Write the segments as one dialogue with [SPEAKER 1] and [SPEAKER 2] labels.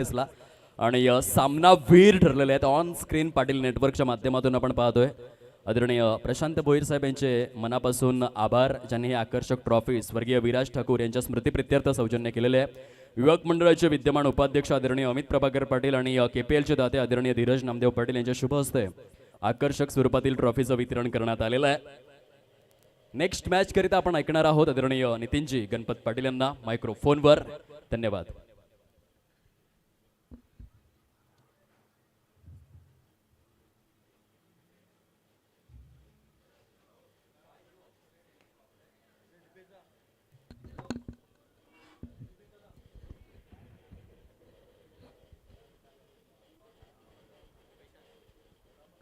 [SPEAKER 1] दिसला आणि सामना वीर ठरलेले आहेत. ऑन स्क्रीन पाटील नेटवर्कच्या माध्यमातून आपण पाहतोय. आदरणीय प्रशांत भोईर साहेब यांचे मनापासून आभार, ज्यांनी ही आकर्षक ट्रॉफी स्वर्गीय विराज ठाकूर यांच्या स्मृतीप्रित्यर्थ सौजन्य केलेले आहे. युवक मंडळाचे विद्यमान उपाध्यक्ष आदरणीय अमित प्रभाकर पाटील आणि KPLचे दाते आदरणीय धीरज नामदेव पाटील यांच्या शुभ हस्ते आकर्षक स्वरूपातील ट्रॉफीचं वितरण करण्यात आलेलं आहे. नेक्स्ट मॅच करिता आपण ऐकणार आहोत आदरणीय नितीनजी गणपत पाटील यांना मायक्रोफोनवर. धन्यवाद.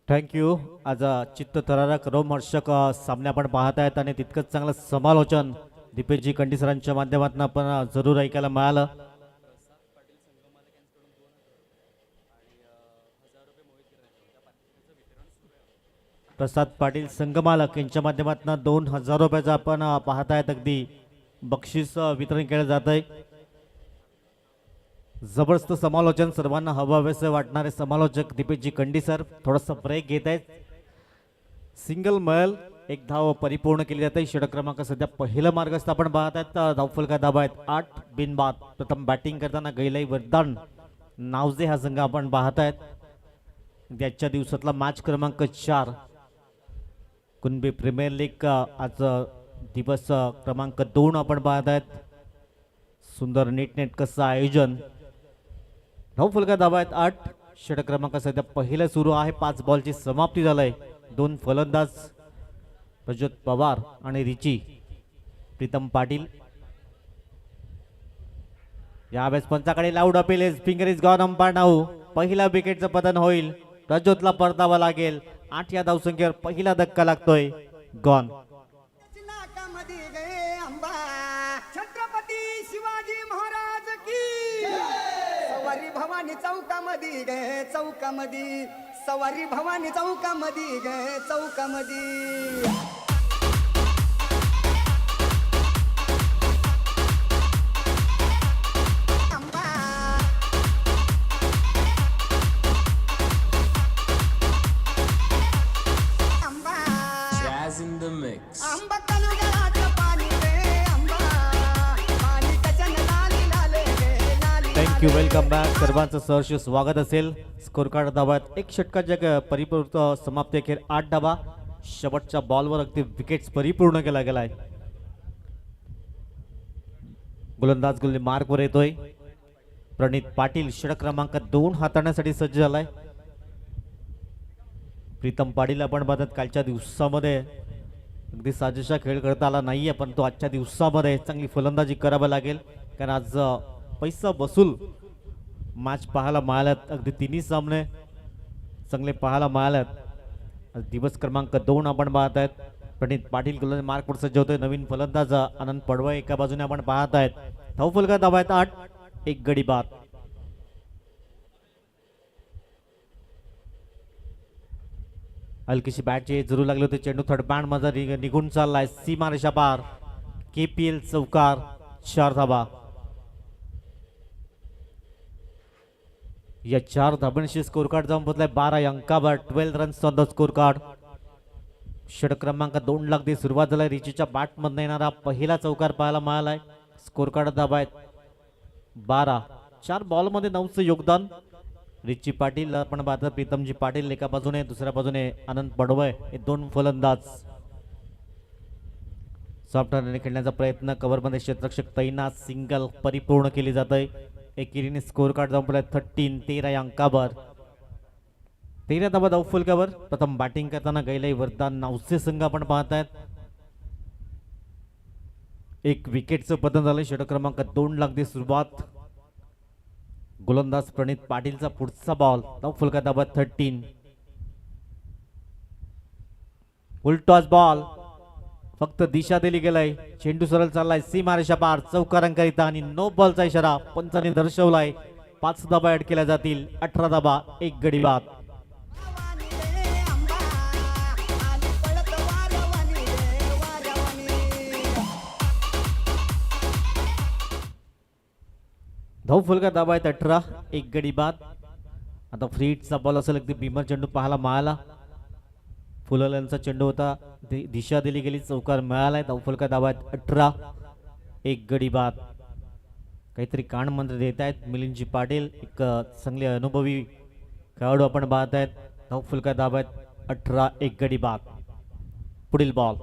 [SPEAKER 2] थँक्यू. आज चित्तथरारक रोमहर्षक सामने आपण पाहत आहेत आणि तितकंच चांगलं समालोचन दीपेशजी कंडी सरांच्या माध्यमातून आपण जरूर ऐकायला मिळालं. प्रसाद पाटील संघमालक यांच्या माध्यमातून 2000 रुपयाचं आपण पाहत आहेत. अगदी बक्षीस वितरण केलं जात आहे. जबरदस्त समालोचन, सर्वांना हवावेसे वाटणारे समालोचक दीपेशजी कंडी सर. थोडासा ब्रेक घेत आहेत. सिंगल मैल एक धाव परिपूर्ण केली जाते. षटक क्रमांक सध्या पहिलं मार्गस्थ आपण पाहत आहेत. धावफलका धाबा आहेत 8 बिनबाद. प्रथम बॅटिंग करताना गैलाई वरदान नावजे हा संघ आपण पाहत आहेत. त्याच्या दिवसातला मॅच क्रमांक 4 कुणबी प्रीमियर लीग आज दिवस क्रमांक 2 आपण पाहत आहेत. सुंदर नीटनेटकं आयोजन. धावफलका धाबा आहेत 8. षटक क्रमांक सध्या पहिलं सुरू आहे. 5 बॉलची समाप्ती झालंय. 2 फलंदाज प्रज्योत पवार आणि रिची प्रीतम पाटील. यावेळेस पंचाकडे loud appeal. Finger is gone umpire now. पहिला विकेटचं पतन होईल. प्रज्योतला परतावा लागेल. 8 या धावसंख्येवर पहिला धक्का लागतोय. गॉन.
[SPEAKER 3] छत्रपती शिवाजी महाराज की सवारी भवानी चौकामध्ये गे चौकामध्ये. सवारी भवानी चौकामध्ये गे चौकामध्ये.
[SPEAKER 4] Jazz in the mix.
[SPEAKER 3] आंबा कलुगलाचं पाणी गे आंबा. पाणी कचन लाली लाले गे लाली.
[SPEAKER 2] थँक्यू. Welcome back. सर्वांचं सहर्ष स्वागत असेल. स्कोर कार्ड धाबात 1 षटकाच्या परिपूर्ण समाप्ती अखेर 8 धाबा. शेवटच्या बॉलवर अगदी विकेट्स परिपूर्ण केला गेलाय. गोलंदाज गोलंदाज मार्कवर येतोय. प्रणित पाटील षटक क्रमांक 2 हाताळण्यासाठी सज्ज झालाय. प्रीतम पाटील आपण बघत कालच्या दिवसामध्ये अगदी साजेसा खेळ करता आला नाहीये, पण तो आजच्या दिवसामध्ये चांगली फलंदाजी करावी लागेल. कारण आज पैसा वसूल मॅच पाहायला मिळाल्यात. अगदी तिन्ही सामने चांगले पाहायला मिळाल्यात. आज दिवस क्रमांक 2 आपण पाहत आहेत. प्रणित पाटील गोलंदाज मार्कवर सज्ज होतोय. नवीन फलंदाज आनंद पडवळ एका बाजूने आपण पाहत आहेत. धावफलका धाबा आहेत 8. 1 गडी बाद. हलकीशी बॅटची जरूर लागली होती. चेंडू थर्ड बँड मध्ये निघून चाललाय. सीमारेषा पार. KPL चौकार. 4 धाबा. या 4 धाबांशी स्कोर कार्ड जाऊन पोहोचलाय 12 अंकावर. 12 runs on the score card. षटक क्रमांक 2 ला अगदी सुरुवात झालाय. रिचीच्या बॅट मधून येणारा पहिला चौकार पाहायला मिळालाय. स्कोर कार्ड धाबा आहेत 12. 4 बॉल मध्ये 9चं योगदान. रिची पाटील आपण पाहतात. प्रीतमजी पाटील एका बाजूने, दुसऱ्या बाजूने आनंद पडवळ. हे 2 फलंदाज. सॉफ्ट रनने खेळण्याचा प्रयत्न. कव्हर मध्ये क्षेत्ररक्षक तैनात. सिंगल परिपूर्ण केली जात आहे. एकेरीने स्कोर कार्ड जाऊन पडलाय 13 या अंकावर. 13 धाबा धावफलकावर. प्रथम बॅटिंग करताना गैलाई वरदान नावसे संघ आपण पाहत आहेत. 1 विकेटचं पतन झालंय. षटक क्रमांक 2 लागते सुरुवात. गोलंदाज प्रणित पाटीलचा पुढचा बॉल. धावफलका धाबा 13. उलटॉस बॉल. फक्त दिशा दिली गेलाय. चेंडू सरळ चाललाय सीमारेषा पार. चौकारांकरिता आणि नो बॉलचा इशारा पंचांनी दर्शवलाय. 5 धाबा ऍड केल्या जातील. 18 धाबा. 1 गडी बाद.
[SPEAKER 3] वारवानी गे आंबा. आली पळत वारवानी गे वारवानी.
[SPEAKER 2] धाव फलका दाबा आहेत 18, एक गडी बाद. आता फ्री हिटचा बॉल असेल, अगदी भीमर चेंडू पाहायला मिळाला. फुलल्यांचा चेंडू होता, दिशा दिली गेली, चौकार मिळालाय. धाव फलका दाबा आहेत 18, एक गडी बाद. काहीतरी कान मंत्र देत आहेत मिलिंदजी पाटील, एक चांगले अनुभवी खेळाडू आपण पाहत आहेत. धाव फलका दाबा आहेत 18, एक गडी बाद. पुढील बॉल.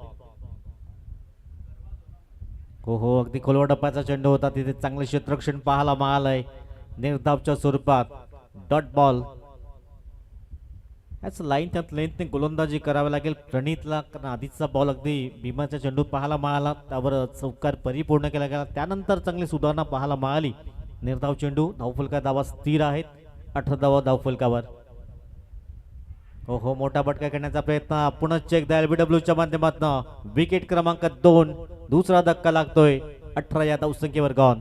[SPEAKER 2] हो, अगदी खोलवा टप्प्याचा चेंडू होता, तिथे चांगले क्षेत्ररक्षण पाहायला मिळालंय. निर्धावच्या स्वरूपात डॉट बॉल. याच लाईन त्यात लेंथने गोलंदाजी करावी लागेल प्रणितला, कारण आधीचा बॉल अगदी भीमाचा चेंडू पाहायला मिळाला, त्यावर चौकार परिपूर्ण केला गेला. त्यानंतर चांगली सुधारणा पाहायला मिळाली. निर्धाव चेंडू. धावफलका दावा स्थिर आहेत, 18 धावा धावफलकावर. हो, मोठा फटका करण्याचा प्रयत्न पुन्हा चेक द्या LBWच्या माध्यमातून. विकेट क्रमांक 2, दुसरा धक्का लागतोय. 18 या धावसंख्येवर गॉन.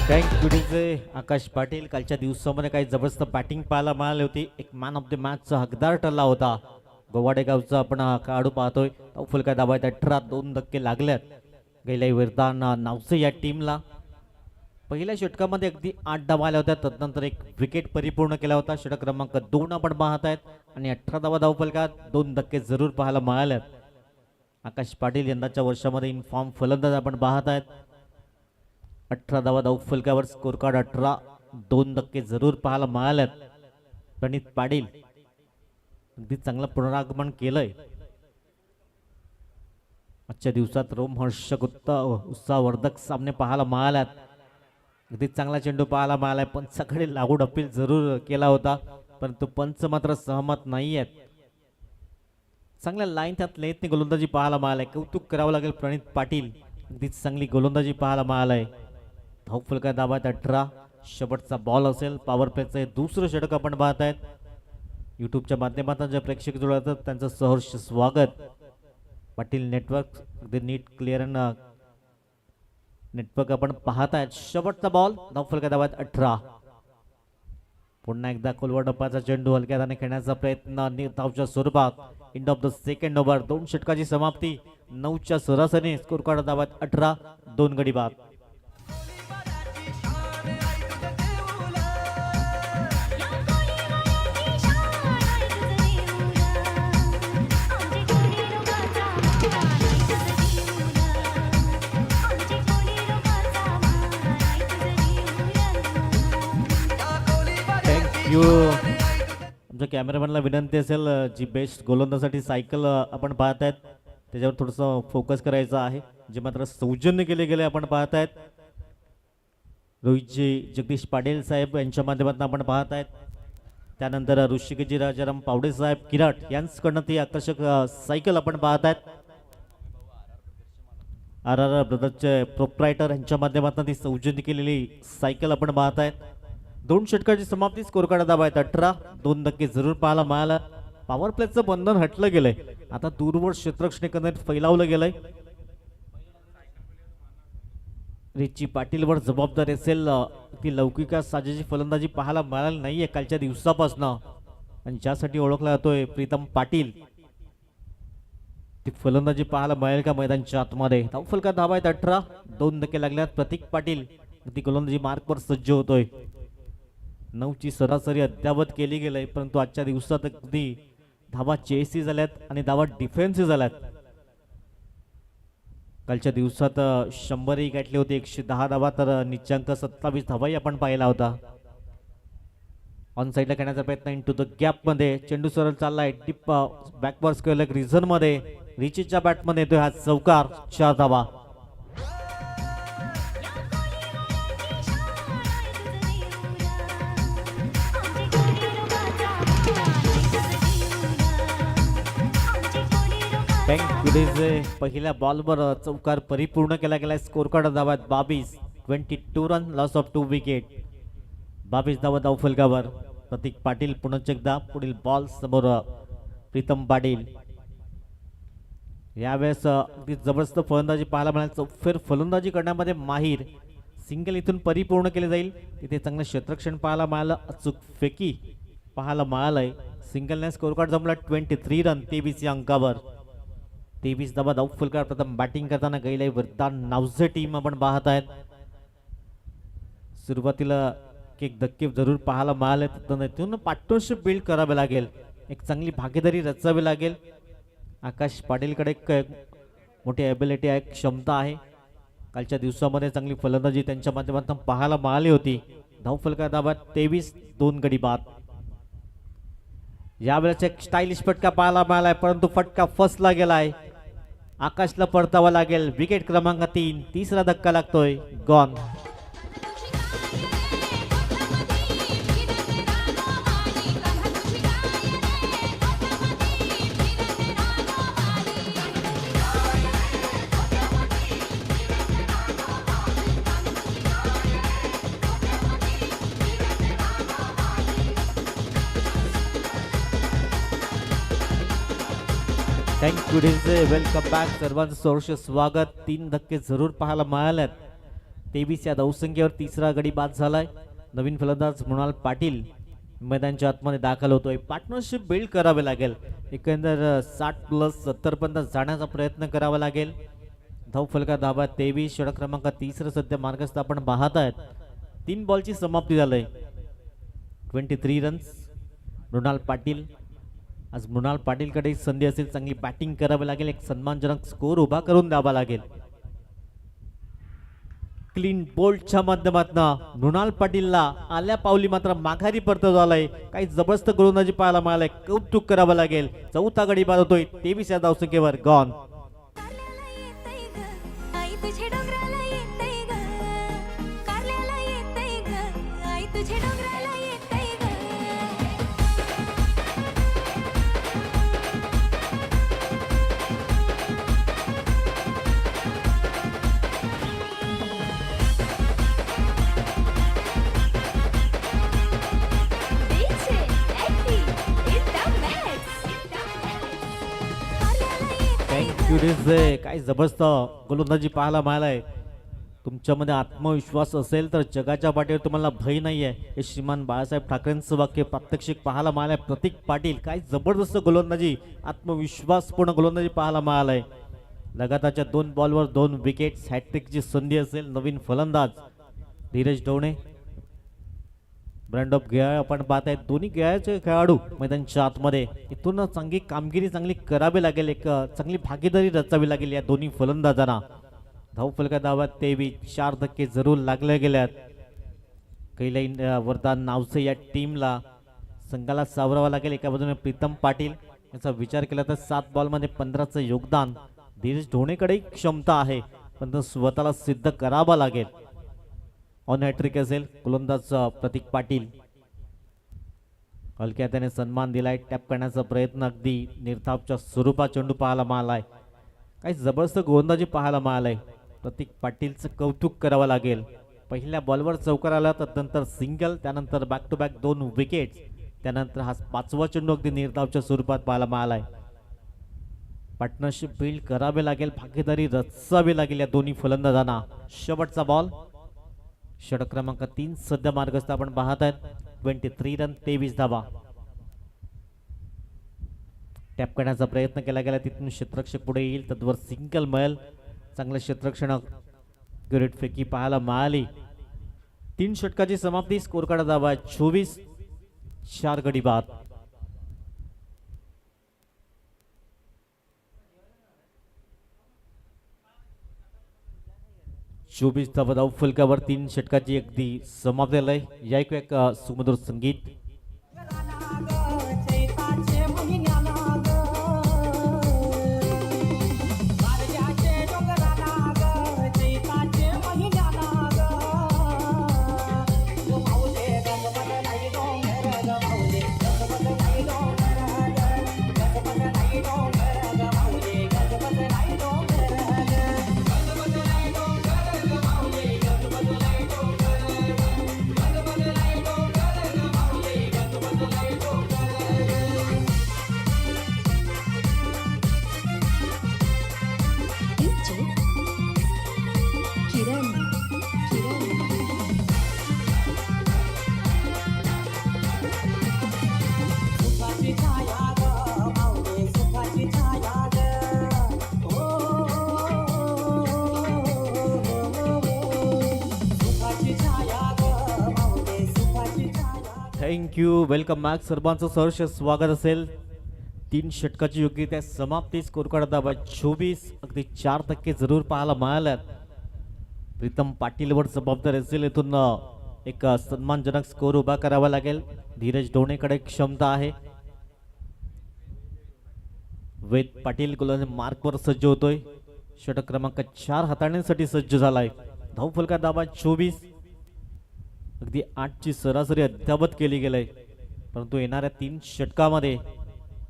[SPEAKER 2] टँक आकाश पाटील कालच्या दिवसामध्ये काही जबरदस्त बॅटिंग पाहायला मिळाली होती. एक मॅन ऑफ द मॅचचा हकदार ठरला होता. गोवाडे गावचा आपण खेळाडू पाहतोय. फुलका दाबायत 18, 2 धक्के लागल्यात. गेल्या वरदान नावसे या टीमला. पहिल्या षटकामध्ये अगदी 8 धावा आल्या होत्या, तदनंतर एक विकेट परिपूर्ण केला होता. षटक क्रमांक 2 आपण पाहत आहेत आणि 18 धावा धावफलकात 2 धक्के जरूर पाहायला मिळाल्यात. आकाश पाटील यंदाच्या वर्षामध्ये इनफॉर्म फलंदाज आपण पाहत आहेत. 18 धावा धावफलकावर स्कोर कार्ड 18, 2 धक्के जरूर पाहायला मिळाल्यात. प्रणित पाटील अगदी चांगलं पुनरागमन केलंय. आजच्या दिवसात रोमहर्षक उत्साहवर्धक सामने पाहायला मिळाल्यात. अगदी चांगला चेंडू पाहायला मिळालाय. पंचाकडे लागूड अपील जरूर केला होता, परंतु पंच मात्र सहमत नाही आहेत. चांगल्या लाईन त्यात लेतने गोलंदाजी पाहायला मिळालाय. कौतुक करावं लागेल प्रणित पाटील, अगदी चांगली गोलंदाजी पाहायला मिळालाय. धावफलका दाबात 18, शेवटचा बॉल असेल. पॉवर प्लेचं हे दुसरं षटक आपण पाहत आहेत. यूट्यूबच्या माध्यमातून जे प्रेक्षक जुळतात त्यांचं सहर्ष स्वागत. पाटील नेटवर्क अगदी नीट क्लिअर नेटवर्क आपण पाहत आहेत. शेवटचा बॉल. धावफलका दाबात 18. पुन्हा एकदा खोलवा डप्पाचा चेंडू हलक्या हाताने खेळण्याचा प्रयत्न निर्धावच्या स्वरूपात. End of the second over. 2 षटकाची समाप्ती. 9च्या सरासरी. स्कोर कार्ड दाबात 18, 2 गडी बाद. आमच्या कॅमेरामॅनला विनंती असेल, जी बेस्ट गोलंदाजासाठी सायकल आपण पाहत आहेत त्याच्यावर थोडंसं फोकस करायचं आहे, जे मात्र सौजन्य केले गेले आपण पाहत आहेत. रोहितजी जगदीश पाटील साहेब यांच्या माध्यमातून आपण पाहत आहेत. त्यानंतर ऋषिकेजी राजाराम पावडे साहेब किराट यांच्याकडनं ती आकर्षक सायकल आपण पाहत आहेत. RR ब्रदर्सचे प्रोप्रायटर यांच्या माध्यमातून ती सौजन्य केलेली सायकल आपण पाहत आहेत. 2 षटकाची समाप्ती. स्कोर कार्ड दाबायत 18, 2 धक्के जरूर पाहायला मिळाला. पॉवर प्लेचं बंधन हटलं गेलंय. आता दूरवर क्षेत्ररक्षण एकंदरीत फैलावलं गेलंय. रिची पाटीलवर जबाबदारी असेल. ती लौकिक साजेची फलंदाजी पाहायला मिळाली नाहीये कालच्या दिवसापासून, आणि ज्यासाठी ओळखला जातोय प्रीतम पाटील, ती फलंदाजी पाहायला मिळेल का मैदानच्या आतमध्ये. धावफलका दाबायत 18, 2 धक्के लागल्यात. प्रतीक पाटील ती गोलंदाजी मार्कवर सज्ज होतोय. 9ची सरासरी अद्यावत केली गेली, परंतु आजच्या दिवसात अगदी धावा चेसी झाल्यात आणि धावा डिफेन्सिव्ह झाल्यात. कालच्या दिवसात 100 गाठली होती, 110 धावा, तर निच्चांक 27 धावाही आपण पाहिला होता. ऑन साईडला खेळण्याचा प्रयत्न इंटू द गॅप मध्ये. चेंडू सरळ चाललाय टिप बॅकवर स्क्वेअर रिझन मध्ये. रिचीच्या बॅटमध्ये येतोय हा चौकार. 4 धावा. पहिल्या बॉलवर चौकार परिपूर्ण केला गेलाय. स्कोर कार्ड दाबात 22, 22 रन, लॉस ऑफ 2 विकेट. 22 धावा धावफलकावर. प्रतीक पाटील पुनश्च एकदा पुढील बॉल समोर प्रीतम पाटील. यावेळेस अगदी जबरदस्त फलंदाजी पाहायला मिळाली. चौफेर फलंदाजी करण्यामध्ये माहीर. सिंगल इथून परिपूर्ण केले जाईल. तिथे चांगलं क्षेत्ररक्षण पाहायला मिळालं. अचूक फेकी पाहायला मिळालंय. सिंगलने स्कोर कार्ड जमला 23 रन 23 या अंकावर. 23 धावा धावफलकावर. प्रथम बॅटिंग करताना गेले वरदान नावचे टीम आपण पाहत आहेत. सुरुवातीला एक धक्के जरूर पाहायला मिळाले. तिथून पार्टनरशिप बिल्ड करावे लागेल. एक चांगली भागीदारी रचावी लागेल. आकाश पाटीलकडे एक मोठी ॲबिलिटी आहे, क्षमता आहे. कालच्या दिवसामध्ये चांगली फलंदाजी त्यांच्या माध्यमातून पाहायला मिळाली होती. धावफलका दाबात 23, 2 गडी बाद. यावेळेस एक स्टायलिश फटका पाहायला मिळालाय, परंतु फटका फसला गेलाय. आकाशला परतावा लागेल. विकेट क्रमांक 3. तिसरा धक्का लागतोय. Gone. Thank you DJ. Welcome back. सर्वांचं सहर्ष स्वागत. 3 धक्के जरूर पाहायला मिळालेत. 23 या धावसंख्येवर तिसरा गडी बाद झालाय. नवीन फलंदाज मृणाल पाटील मैदानाच्या आतमध्ये दाखल होतोय. पार्टनरशिप बिल्ड करावे लागेल. एकंदर 60+70 पर्यंत जाण्याचा प्रयत्न करावा लागेल. धावफलका धाबा 23. षटक क्रमांक 3 सध्या मार्गस्थ आपण पाहत आहेत. 3 बॉलची समाप्ती झालंय. 23 रन्स. मृणाल पाटील. आज मृणाल पाटीलकडे संधी असेल. चांगली बॅटिंग करावी लागेल. एक सन्मानजनक स्कोर उभा करून द्यावा लागेल. क्लीन बोल्टच्या माध्यमातून मृणाल पाटीलला आल्या पावली मात्र माघारी परत झालाय. काही जबरदस्त गोलंदाजी पाहायला मिळालाय. कौतुक करावं लागेल. चौथा गडी बाद होतोय 23 या धावसंख्येवर. गॉन. काय जबरदस्त गोलंदाजी पाहायला मिळालाय. तुमच्यामध्ये आत्मविश्वास असेल तर जगाच्या पाठीवर तुम्हाला भय नाहीये. हे श्रीमान बाळासाहेब ठाकरेंचं वाक्य प्रात्यक्षिक पाहायला मिळालंय. प्रतीक पाटील. काय जबरदस्त गोलंदाजी, आत्मविश्वासपूर्ण गोलंदाजी पाहायला मिळालाय. लगातारच्या 2 बॉलवर 2 विकेट्स. हॅट्रिकची संधी असेल. नवीन फलंदाज धीरज ढवणे. ब्रँड ऑफ गियाळ आपण पाहत आहेत. दोन्ही गियाळचे खेळाडू मैदानाच्या आतमध्ये. इथून चांगली कामगिरी चांगली करावी लागेल. एक चांगली भागीदारी रचावी लागेल या दोन्ही फलंदाजांना. धावफलका धावात 23. 4 धक्के जरूर लागले गेल्यात. कैलाईन वरदान नावसे या टीमला संघाला सावरावा लागेल. एका बाजूने प्रीतम पाटील याचा विचार केला तर 7 बॉलमध्ये 15चं योगदान. धीरज ढोणेकडे क्षमता आहे, पण स्वतःला सिद्ध करावा लागेल. ऑन हॅट्रिक असेल. गोलंदाज प्रतीक पाटील. हलक्या त्याने सन्मान दिलाय. टॅप करण्याचा प्रयत्न अगदी निर्धावच्या स्वरूपात चेंडू पाहायला मिळालाय. काही जबरदस्त गोलंदाजी पाहायला मिळालाय. प्रतीक पाटीलचं कौतुक करावं लागेल. पहिल्या बॉलवर चौकार आला, त्यानंतर सिंगल, त्यानंतर बॅक टू बॅक 2 विकेट्स, त्यानंतर हा 5वा चेंडू अगदी निर्धावच्या स्वरूपात पाहायला मिळालाय. पार्टनरशिप बिल्ड करावे लागेल. भागीदारी रचावी लागेल या दोन्ही फलंदाजांना. शेवटचा बॉल. षटक क्रमांक 3 सध्या मार्गस्थ आपण पाहत आहेत. 23 रन 23 धावा. टॅप करण्याचा प्रयत्न केला गेला. तिथून क्षेत्ररक्षक पुढे येईल. तद्वर सिंगल मिळेल. चांगलं क्षेत्ररक्षण ग्रेट फेकी पाहायला मिळाली. 3 षटकाची समाप्ती. स्कोर कार्ड धावा 24. 4 गडी बाद. 24 धावा धावफलकावर 3 षटकाची अगदी समाप्ती झाली. या एक सुमधुर संगीत.
[SPEAKER 3] चैताचे महिन्याला ग बारड्याचे डोंगराला ग चैताचे महिन्याला ग माऊले गगबदलाई डोंगर ग माऊले गगबदलाई डोंगर ग गगबदलाई डोंगर ग माऊले गगबदलाई डोंगर ग गगबदलाई डोंगर ग माऊले गगबदलाई
[SPEAKER 2] थँक्यू. Welcome back. सर्वांचं सहर्ष स्वागत असेल. 3 षटकाची योग्य त्या समाप्ती. स्कोर कार्ड दाबा 24. अगदी 4% जरूर पाहायला मिळाल्यात. प्रीतम पाटीलवर जबाबदार असेल. इथून एक सन्मानजनक स्कोर उभा करावा लागेल. धीरज डोणेकडे क्षमता आहे. वेद पाटील गोलंदाज मार्कवर सज्ज होतोय. षटक क्रमांक 4 हाताळण्यासाठी सज्ज झालाय. धावफलका दाबा 24. अगदी 8ची सरासरी अद्यावत केली गेली, परंतु येणाऱ्या 3 षटकामध्ये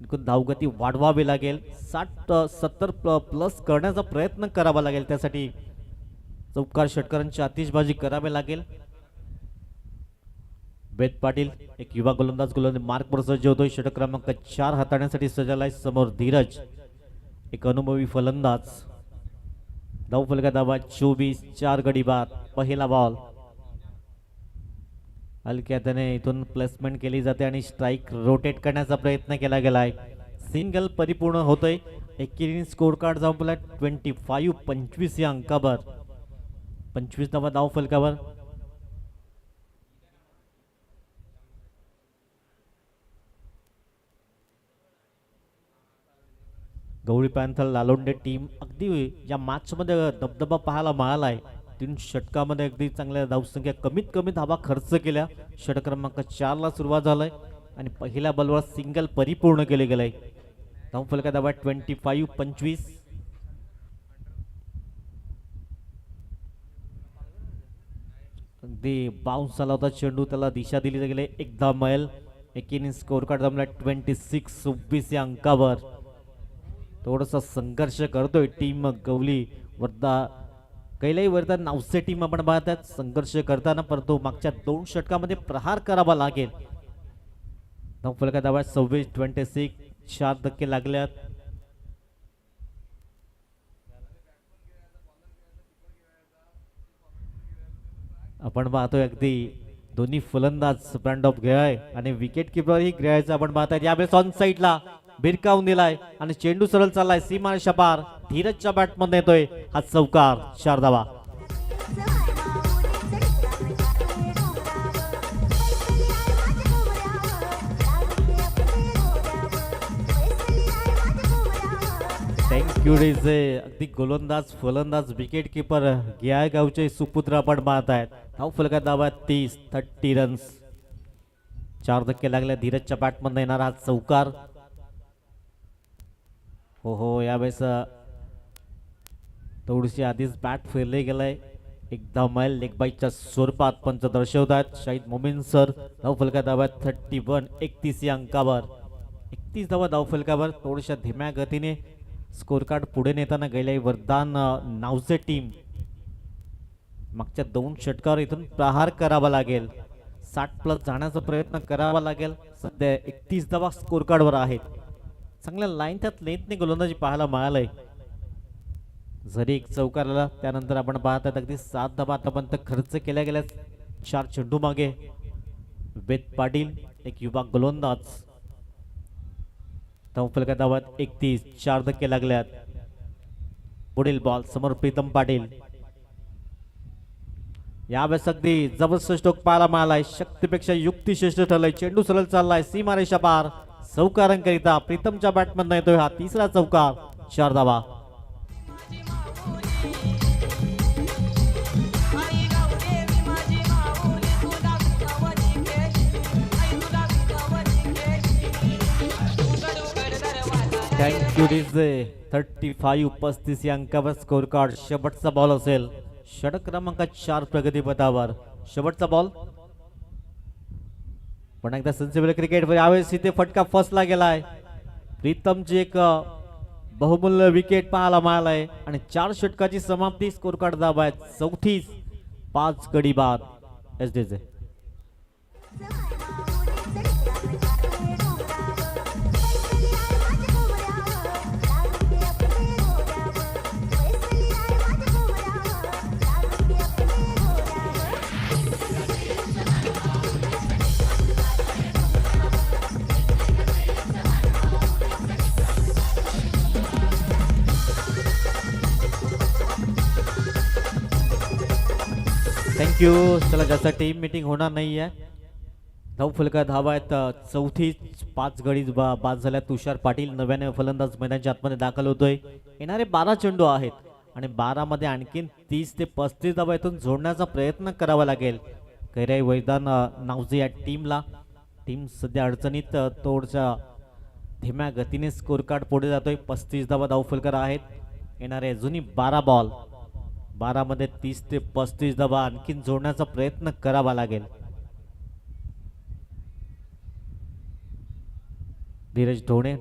[SPEAKER 2] एकूण धावगती वाढवावी लागेल. 60-70 प्लस करण्याचा प्रयत्न करावा लागेल. त्यासाठी चौकार षटकारांची आतिषबाजी करावी लागेल. वेद पाटील एक युवा गोलंदाज मार्कवर सज्ज होतोय. षटक क्रमांक 4 हाताळण्यासाठी सज्जलाय. समोर धीरज एक अनुभवी फलंदाज. धावफलका दाबा 24. 4 गडी बाद. पहिला बॉल हलक्या त्याने इथून प्लेसमेंट केली जाते आणि स्ट्राईक रोटेट करण्याचा प्रयत्न केला गेलाय. सिंगल परिपूर्ण होतोय. एकेरी स्कोर कार्ड जाऊन 25 या अंकावर 25 धावा धाव फलकावर. गवळी पॅन्थर लालोंडे टीम अगदी या मॅच मध्ये दबदबा पाहायला मिळालाय. 3 षटकामध्ये अगदी चांगल्या धावसंख्या कमीत कमी धावा खर्च केल्या. षटक क्रमांक 4 ला सुरुवात झालाय आणि पहिल्या बॉलवर सिंगल परिपूर्ण केले गेले. धावफलका दाबा 25. अगदी बाउन्स आला होता चेंडू, त्याला दिशा दिली गेली. एकदा मैल. एकीने स्कोर कार्ड जमला 26 या अंकावर. थोडासा संघर्ष करतोय टीम गवली वर्धा. कैलाई वर्धा नावसे टीम आपण पाहतात संघर्ष करताना, परंतु मागच्या 2 षटकामध्ये प्रहार करावा लागेल. धावफलका दाबा 26. 4 धक्के लागल्यात. आपण पाहतोय अगदी दोन्ही फलंदाज ब्रँड ऑफ ग्रेय आणि विकेट किपर ही ग्रेयचा आपण पाहताय. यावेळेस ऑन साईडला भिरकावून दिलाय आणि चेंडू सरळ चाललाय. सीमारेषा पार. धीरजच्या बॅटमध्ये येतोय हा चौकार. 4 धावा. Thank you DJ. अगदी गोलंदाज फलंदाज विकेट किपर गियागावचे सुपुत्र आपण पाहतायत. धावफलका दाबा 30 रन्स. 4 धक्के लागले. धीरजच्या बॅटमध्ये येणारा हा चौकार. हो यावेळेस थोडीशी आधीच बॅट फिरले गेलाय. एकदा मैल लेग बाईच्या स्वरूपात पंच दर्शवतात शाहिद मोमीन सर. धावफलका दाबा 31. 31 या अंकावर. 31 धावा धावफलकावर. थोड्याशा धीम्या गतीने स्कोर कार्ड पुढे नेताना गेले वरदान नावसे टीम. मागच्या 2 षटकावर इथून प्रहार करावा लागेल. 60 प्लस जाण्याचा प्रयत्न करावा लागेल. सध्या 31 धावा स्कोर कार्डवर आहेत. चांगल्या लाईन त्यात लेंथने गोलंदाजी पाहायला मिळालंय. जरी एक चौकार आला त्यानंतर आपण पाहतात अगदी 7 धावा आतापर्यंत खर्च केल्या गेल्या. 4 चेंडू मागे. वेद पाटील एक युवा गोलंदाज. धावफलका दाबात 31. 4 धक्के लागल्यात. पुढील बॉल समोर प्रीतम पाटील. यावेळेस अगदी जबरदस्त स्ट्रोक पाहायला मिळालाय. शक्तीपेक्षा युक्ती श्रेष्ठ ठरलाय. चेंडू सरळ चाललाय सीमारेषा पार. चौकारांकरिता प्रीतमच्या बॅटमधून येतोय हा 3रा चौकार. 4 धावा. Thank you DJ. 35 या अंकावर स्कोर कार्ड. शेवटचा बॉल असेल. षटक क्रमांक 4 प्रगतीपथावर. शेवटचा बॉल. पण एकदा सेन्सिबल क्रिकेट यावेळेस इथे फटका फसला गेलाय. प्रीतमची एक बहुमूल्य विकेट पाहायला मिळालाय आणि 4 षटकाची समाप्ती. स्कोर कार्ड दाबाय 34. 5 गडी बाद. एसडीजे. थँक्यू. चला जास्त टीम मीटिंग होणार नाही आहे. धाव फलका धावा आहेत चौथी 5 गडी बाद झाल्या. तुषार पाटील नव्याने फलंदाज मैदानाच्या आतमध्ये दाखल होतोय. येणारे 12 चेंडू आहेत आणि 12 मध्ये आणखीन 30 ते 35 धावा इथून जोडण्याचा प्रयत्न करावा लागेल कैराई वैदान नावजे या टीम सध्या अडचणीत थोडच्या धीम्या गतीने स्कोर कार्ड पुढे जातोय. 35 धावा धाव फलकर आहेत. येणारे अजूनही 12 बॉल 12 मध्ये 30 ते 35 धावा आणखीन जोडण्याचा प्रयत्न करावा लागेल. धीरज ढोणे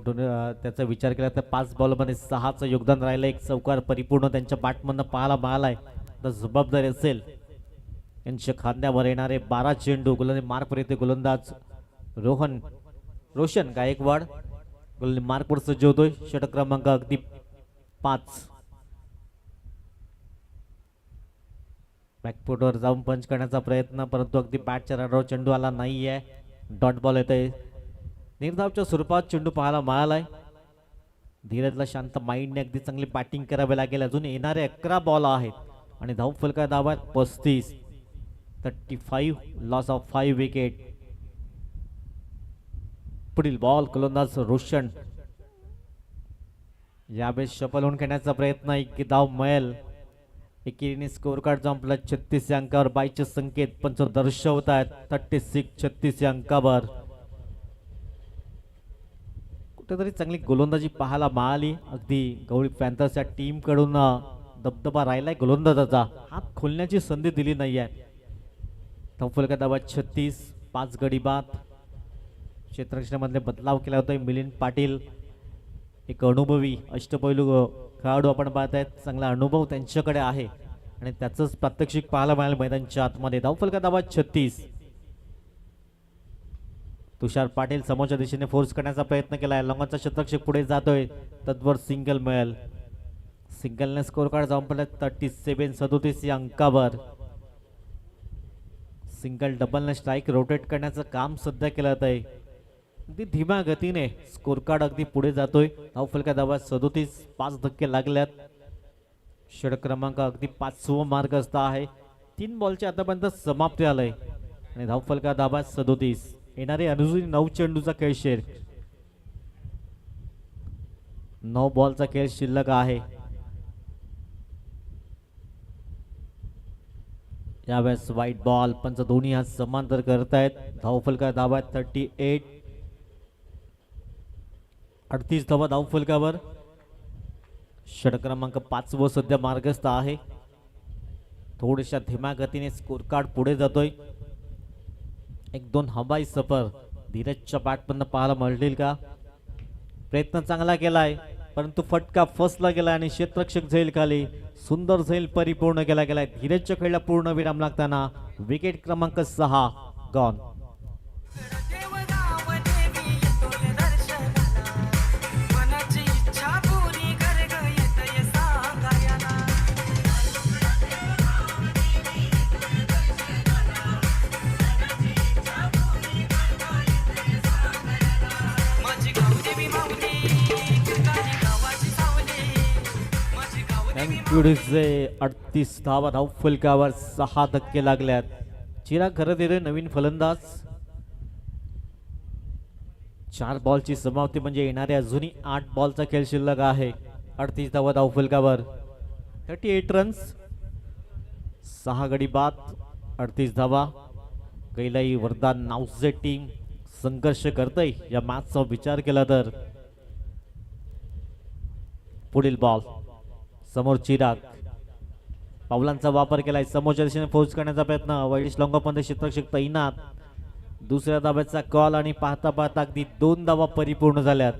[SPEAKER 2] त्याचा विचार केला तर 5 बॉलमध्ये 6चं योगदान राहिलं. एक चौकार परिपूर्ण त्यांच्या बॅटमधनं पाहायला मिळालाय. तर जबाबदारी असेल यांच्या खांद्यावर. येणारे 12 चेंडू गोलंदाज मार्कवर येते. गोलंदाज रोशन गायकवाड गोलंदाज मार्कवर सज्ज होतोय. षटक क्रमांक अगदी 5. बॅकफुटवर जाऊन पंच करण्याचा प्रयत्न परंतु अगदी बॅटच्या रडावर चेंडू आला नाहीये. डॉट बॉल येतोय. निर्धावच्या स्वरूपात चेंडू पाहायला मिळालाय. धीरजला शांत माइंडने अगदी चांगली बॅटिंग करावी लागेल. अजून येणारे 11 बॉल आहेत आणि धाव फलका धावा 35. 35 लॉस ऑफ 5 विकेट. पुढील बॉल गोलंदाज रोशन यावेळेस शफल होऊन खेळण्याचा प्रयत्न. एक धाव मिळेल. एकीने स्कोर कार्ड संपला 36 या अंकावर. 22चे संकेत पंच दर्शवत आहेत. 36 36 या अंकावर. कुठेतरी चांगली गोलंदाजी पाहायला मिळाली. अगदी गवळी पॅन्थर्स या टीम कडून दबदबा राहिलाय. गोलंदाजाचा हात खोलण्याची संधी दिली नाहीये. धावफलका धावा 36. 5 गडी बाद. क्षेत्ररक्षणामधले बदलाव केला होता. मिलिंद पाटील एक अनुभवी अष्टपैलू खेळाडू आपण पाहत आहेत. चांगला अनुभव त्यांच्याकडे आहे आणि त्याचंच प्रात्यक्षिक पाहायला मिळालं मैदानाच्या आतमध्ये. धावफलका धावा 36. तुषार पाटील समोरच्या दिशेने फोर्स करण्याचा प्रयत्न केलाय. लॉंगॉनचा क्षेत्ररक्षक पुढे जातोय. तत्वर सिंगल मिळेल. सिंगलने स्कोर कार्ड जाऊन पडले 37 37 या अंकावर. सिंगल डबलने स्ट्राईक रोटेट करण्याचं काम सध्या केलं जात आहे. अगदी धीम्या गतीने स्कोर कार्ड अगदी पुढे जातोय. धाव फलका धावा 37. 5 धक्के लागल्यात. षटक क्रमांक अगदी 5वा मार्ग असता आहे. 3 बॉलच्या आतापर्यंत समाप्ती आलंय आणि धाव फलका धावा 37. येणारे अजून 9 चेंडूचा खेळ शेर. 9 बॉलचा खेळ शिल्लक आहे. यावेळेस व्हाईट बॉल पंच दोन्ही हात समांतर करतायत. धावफलका धावा 38. 38 धावा धावफलकावर. षटक क्रमांक 5 व सध्या मार्गस्थ आहे. थोड्याशा धीम्या गतीने स्कोर कार्ड पुढे जातोय. 1-2 हवाई सफर धीरजच्या बॅटमधनं पाहायला मिळतील का? प्रयत्न चांगला केलाय परंतु फटका फसला गेला आणि क्षेत्ररक्षक झैल खाली. सुंदर झैल परिपूर्ण केला गेलाय. धीरजच्या खेळला पूर्ण विराम लागताना विकेट क्रमांक 6 गॉन. थँक्यू. 38 धावा धाव फलकावर 6 धक्के लागल्यात. चिराग घरात येतोय नवीन फलंदाज. 4 बॉलची समाप्ती म्हणजे येणारे अजूनही 8 बॉलचा खेळ शिल्लक आहे. 38 धावा धाव फलकावर. 38 रन्स. 6 गडी बाद. 38 धावा. कैलाई वरदान नावजे टीम संघर्ष करतय या मॅचचा विचार केला तर. पुढील बॉल समोर चिराग पावलांचा वापर केलाय. समोरच्या दिशेने फोर्स करण्याचा प्रयत्न. वैदिश लॉंगॉनमध्ये क्षेत्ररक्षक तैनात. दुसऱ्या धाब्याचा कॉल आणि पाहता पाहता अगदी 2 धावा परिपूर्ण झाल्यात.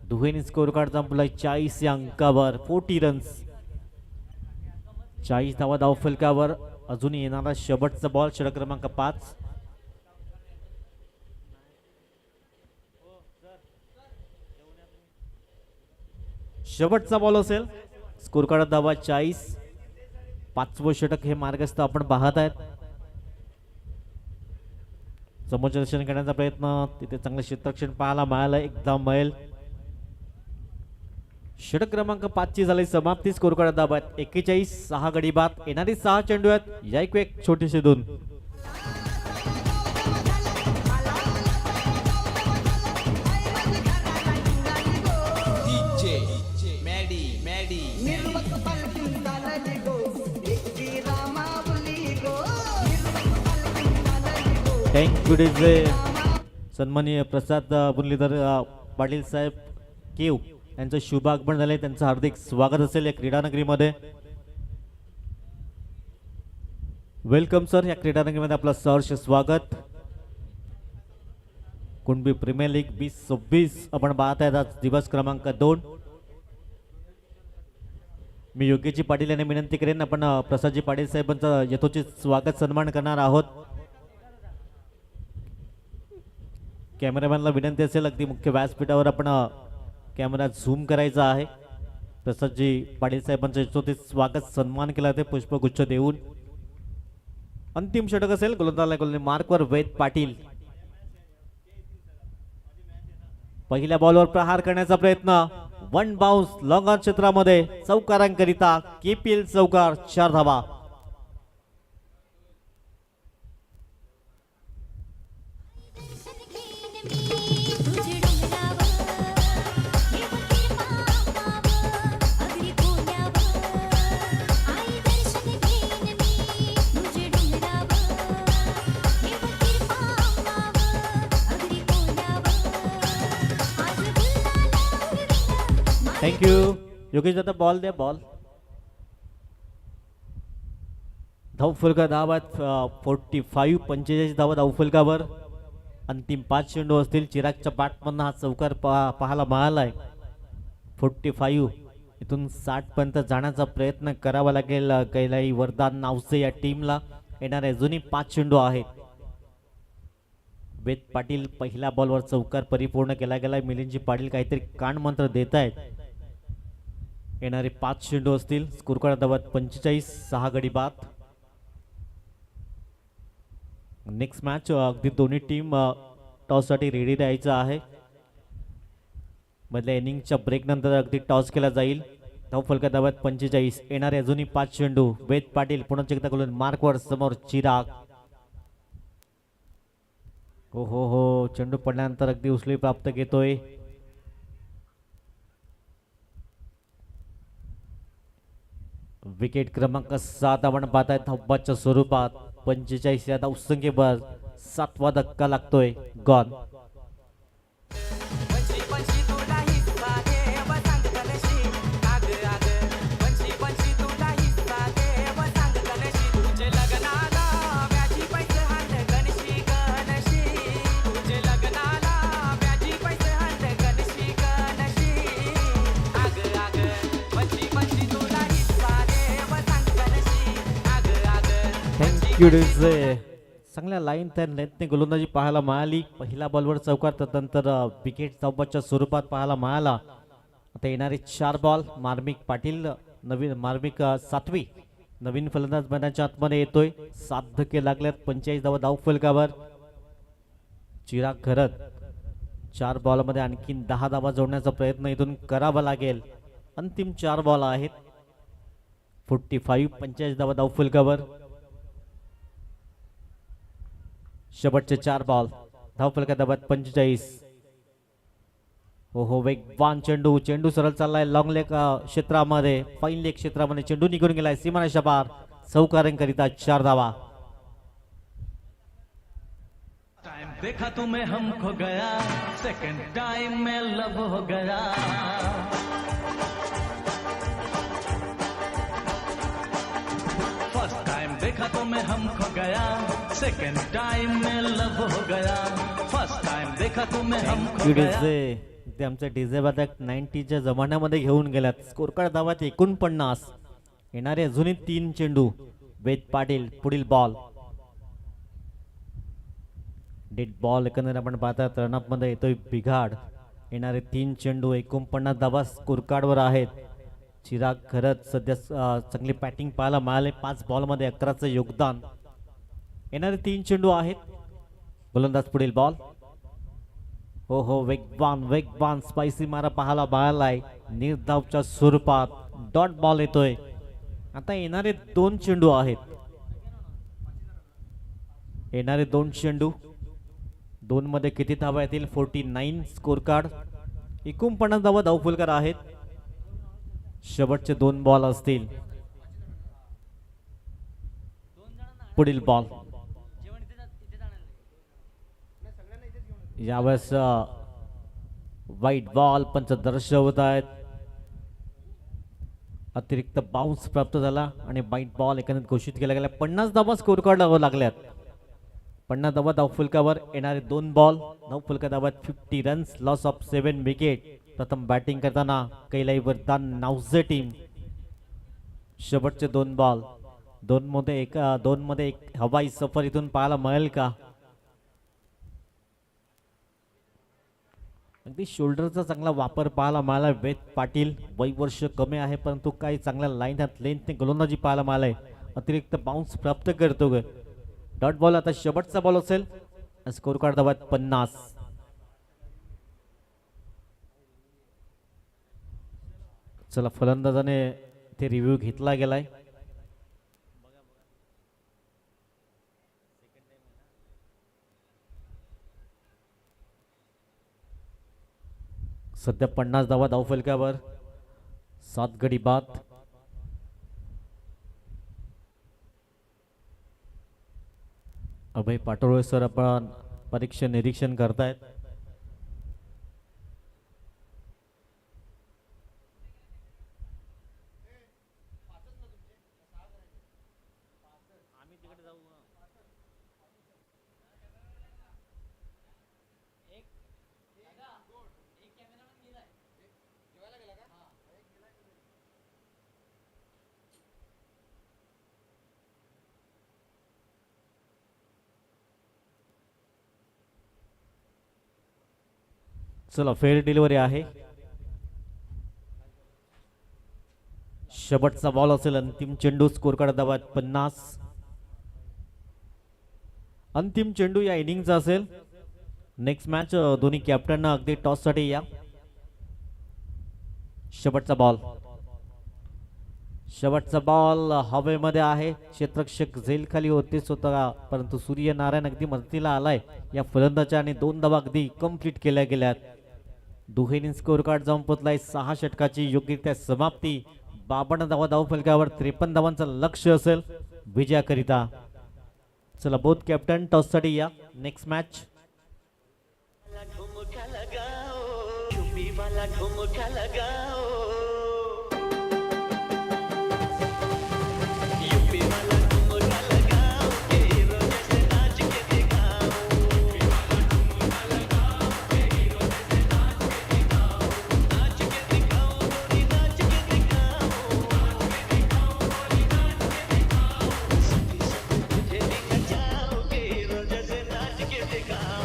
[SPEAKER 2] दुहेरी स्कोर कार्ड संपलाय 40 या अंकावर. 40 रन्स. 40 धावा धाव फलकावर. अजून येणारा शेवटचा बॉल षटक क्रमांक 5. शेवटचा बॉल असेल. स्कोर कार्ड धावा 40. 5वं षटक हे मार्गस्थ आपण पाहत आहेत. समोरच्या दिशेने करण्याचा प्रयत्न. तिथे चांगलं क्षेत्ररक्षण पाहायला मिळालं. एक धाव मिळेल. षटक क्रमांक 5 ची झाली समाप्ती. स्कोर कार्ड धावा 41. 6 गडी बाद. येणारी 6 चेंडू आहेत. या एक छोटीशी 2. Thank you DJ. सन्माननीय प्रसाद मुरलीधर पाटील साहेब केव यांचं शुभ आगमन झालंय. त्यांचं हार्दिक स्वागत असेल या क्रीडानगरीमध्ये. Welcome sir. या क्रीडानगरीमध्ये आपलं सहर्ष स्वागत. कुणबी प्रीमियर लीग 2026 आपण पाहत आहेत आज दिवस क्रमांक 2. मी योगेशजी पाटील यांना विनंती करेन आपण प्रसादजी पाटील साहेबांचं यथोचित स्वागत सन्मान करणार आहोत. कॅमेरामॅनला विनंती असेल अगदी मुख्य व्यासपीठावर आपण कॅमेरा झूम करायचा आहे. प्रसादजी पाटील साहेबांचं यथोचित स्वागत सन्मान केला ते पुष्पगुच्छ देऊन. अंतिम षटक असेल गोलंदाज मार्कवर वेद पाटील. पहिल्या बॉलवर प्रहार करण्याचा प्रयत्न. वन बाउन्स लॉंग ऑन क्षेत्रामध्ये चौकारांकरिता केपीएल चौकार 4 धावा. थँक्यू योगेश दादा. बॉल द्या. बॉल धाव फलका धावा 45 45 धावा धाव फलकावर. अंतिम 5 चेंडू असतील. चिरागच्या बॅटमधनं हा चौकार पाहायला मिळालाय. 45 इथून 60 पर्यंत जाण्याचा प्रयत्न करावा लागेल कैलाई वरदान नावसे या टीमला. येणारे अजूनही 5 चेंडू आहेत. वेद पाटील पहिल्या बॉलवर चौकार परिपूर्ण केला गेलाय. मिलिंदजी पाटील काहीतरी कान मंत्र देत आहेत. येणारे 5 चेंडू असतील. स्कोर कार्ड धावत 45 6 गडी बाद. नेक्स्ट मॅच अगदी दोन्ही टीम टॉससाठी रेडी राहायचं आहे. मधल्या इनिंगच्या ब्रेक नंतर अगदी टॉस केला जाईल. धाव फलका धावत 45. येणारे अजूनही 5 चेंडू. वेद पाटील पुन्हा एकदा करून मार्कवर समोर चिराग. हो चेंडू पडल्यानंतर अगदी उचली प्राप्त घेतोय. विकेट क्रमांक 7 आपण पाहताय धावाच्या स्वरूपात. 45 या धावसंख्येवर 7वा धक्का लागतोय. गॉन. चांगल्या लाईन त्या नेटने गोलंदाजी पाहायला मिळाली. पहिल्या बॉलवर चौकार त्यानंतर विकेट धावाच्या स्वरूपात पाहायला मिळाला. आता येणारे 4 बॉल. मार्मिक पाटील मार्मिक 7वी नवीन फलंदाज मैदानाच्या आतमध्ये येतोय. 7 धक्के लागल्यात. 45 धावा धाव फलकावर. चिराग घरत 4 बॉलमध्ये आणखीन 10 धावा जोडण्याचा प्रयत्न इथून करावा लागेल. अंतिम 4 बॉल आहेत. 45 45 धावा धाव फलकावर. शेवटचे 4 बॉल. धाव फलका धावत 45. हो वेगवान चेंडू. चेंडू सरळ चाललाय लॉंग लेग क्षेत्रामध्ये. फाईन लेग क्षेत्रामध्ये चेंडू निघून गेलाय सीमारेषा पार. चौकारांकरिता 4 धावा.
[SPEAKER 5] टाइम देखा तुम्हें हम खो गया. सेकंड टाइम में लव हो गया. फर्स्ट टाइम देखा तुम्हें हम खो गया. सेकंड टाइम में लव हो गया. फर्स्ट टाइम देखा तुम्हें हम खो गया.
[SPEAKER 2] ते आमचे डीजे वादक 90च्या जमान्यामध्ये घेऊन गेल्यात. स्कोर कार्ड धावत 49. येणारे अजूनही 3 चेंडू. वेद पाटील पुढील बॉल. Dead ball. एकंदर आपण पाहता रनअप मध्ये येतोय बिघाड. येणारे 3 चेंडू. 49 धावा स्कोर कार्डवर आहेत. चिराग खरंच सध्या चांगली बॅटिंग पाहायला मिळाले. 5 बॉलमध्ये 11चं योगदान. येणारे 3 चेंडू आहेत. गोलंदाज पुढील बॉल. हो वेगवान स्पायसी मारा पाहायला मिळालाय. निर्धावच्या स्वरूपात डॉट बॉल येतोय. आता येणारे 2 चेंडू आहेत. येणारे 2 चेंडू. 2 मध्ये किती धावा येतील? 49 स्कोर कार्ड. 49 धावा धावफुलकर आहेत. शेवटचे 2 बॉल असतील. पुढील बॉल. यावेळेस वाईट बॉल पंच दर्शवत आहेत. अतिरिक्त बाउन्स प्राप्त झाला आणि वाईट बॉल एकंदरीत घोषित केला गेला. 50 धावा स्कोर कार्ड लागल्यात. 50 धावा धावफलकावर येणारे 2 बॉल. धावफलका धावात 50 रन्स, लॉस ऑफ 7 विकेट. प्रथम बॅटिंग करताना कैलाई वरदान नावजे टीम. शेवटचे 2 बॉल. 2 मध्ये एक हवाई सफर इथून पाहायला मिळेल का? अगदी शोल्डरचा चांगला वापर पाहायला मिळाला. वेद पाटील वय वर्ष कमी आहे परंतु काही चांगल्या लाईन लेंथने गोलंदाजी पाहायला मिळालाय. अतिरिक्त बाउन्स प्राप्त करतो ग. डॉट बॉल आता शेवटचा बॉल असेल. स्कोर कार्ड धावात 50. चला फलंदाजाने ते रिव्ह्यू घेतला गेलाय. सध्या 50 धावा धावफलकावर. 7 गडी बाद. अभय पाटोळे सर आपण परीक्षण निरीक्षण करतायत. चला फेअर डिलिव्हरी आहे. शेवटचा बॉल असेल. अंतिम चेंडू. स्कोर कार्ड धावात 50. अंतिम चेंडू या इनिंगचा असेल. नेक्स्ट मॅच दोन्ही कॅप्टन अगदी टॉस साठी या. शेवटचा बॉल. शेवटचा बॉल हवेमध्ये आहे. क्षेत्ररक्षक झेल खाली होते स्वतः परंतु सूर्यनारायण अगदी मदतीला आलाय या फलंदाजाच्या आणि 2 धावा अगदी कंप्लीट केल्या गेल्यात. दुहेरी स्कोर कार्ड जाऊन पोचलाय. 6 षटकाची योग्यरित्या समाप्ती. 52 धावा धावफलकावर. 53 धावांचं लक्ष असेल विजयाकरिता. चला बोथ कॅप्टन टॉस साठी या. Next match.
[SPEAKER 3] ठुमका लगाओ यूपी वाला ठुमका लगाओ यूपी वाला ठुमका लगाओ के हीरो जैसे नाच के दिखाओ नाच के दिखाओ गोरी नाच के दिखाओ सखी सखी तुझे भी नचाओ के हीरो जैसे नाच के दिखाओ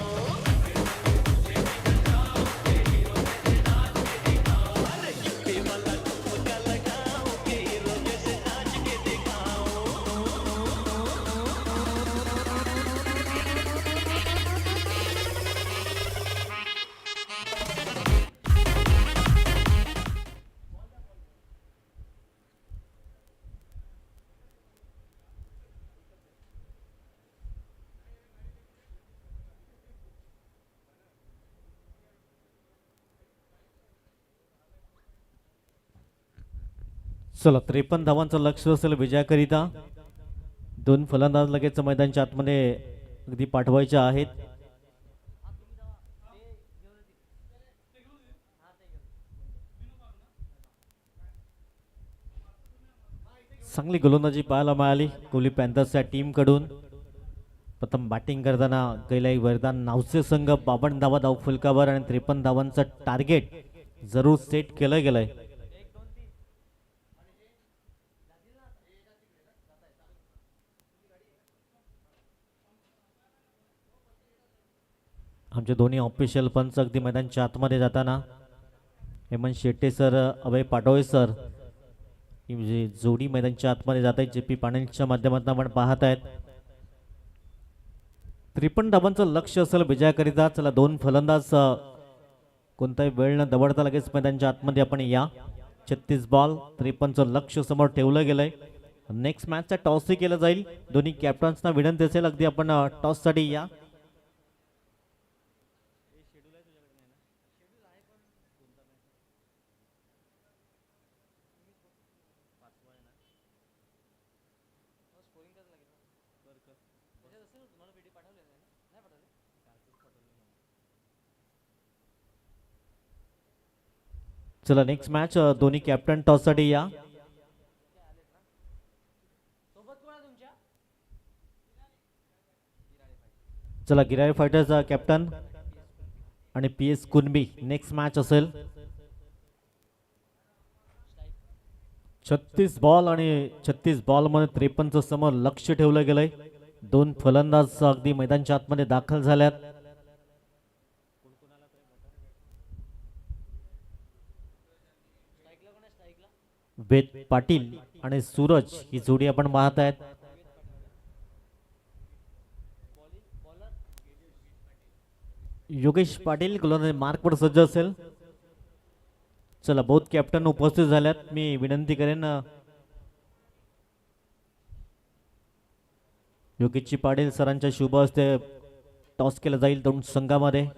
[SPEAKER 2] चला 53 धावांचं लक्ष असेल विजयाकरिता. 2 फलंदाज लगेच मैदानाच्या आतमध्ये अगदी पाठवायचे आहेत. चांगली गोलंदाजी पाहायला मिळाली कोहली पॅन्थर्सच्या टीम कडून. प्रथम बॅटिंग करताना कैलाई वरदान नावचे संघ 52 धावा धावफलकावर आणि 53 धावांचं टार्गेट जरूर सेट केलं गेलंय. आमचे दोन्ही ऑफिशियल पंच अगदी मैदानच्या आतमध्ये जाताना हेमंत शेट्टे सर, अभय पाटोळे सर ही जी जोडी मैदानच्या आतमध्ये जात आहेत. जे पी पाटीलच्या माध्यमातून आपण पाहत आहेत. 53 धावांचं लक्ष असेल विजयाकरिता. चला 2 फलंदाज कोणताही वेळ न दवडता लगेच मैदानच्या आतमध्ये आपण या. 36 बॉल 53चं लक्ष समोर ठेवलं गेलंय. नेक्स्ट मॅचचा टॉसही केलं जाईल. दोन्ही कॅप्टन्सना विनंती असेल अगदी आपण टॉससाठी या. चला नेक्स्ट मॅच दोन्ही कॅप्टन टॉस साठी या. चला गिराई फायटर्स कॅप्टन आणि PS कुणबी नेक्स्ट मॅच असेल. 36 बॉल आणि 36 बॉल मध्ये 53 समोर लक्ष ठेवलं गेलंय. दोन फलंदाज अगदी मैदानच्या आतमध्ये दाखल झाल्यात. वेद पाटील आणि सूरज ही जोडी आपण पाहत आहेत. योगेश पाटील गोलंदाजी मार्कवर सज्ज असेल. चला बहुत कॅप्टन उपस्थित झाल्यात. मी विनंती करेन योगेशजी पाटील सरांच्या शुभ हस्ते टॉस केला जाईल दोन संघामध्ये.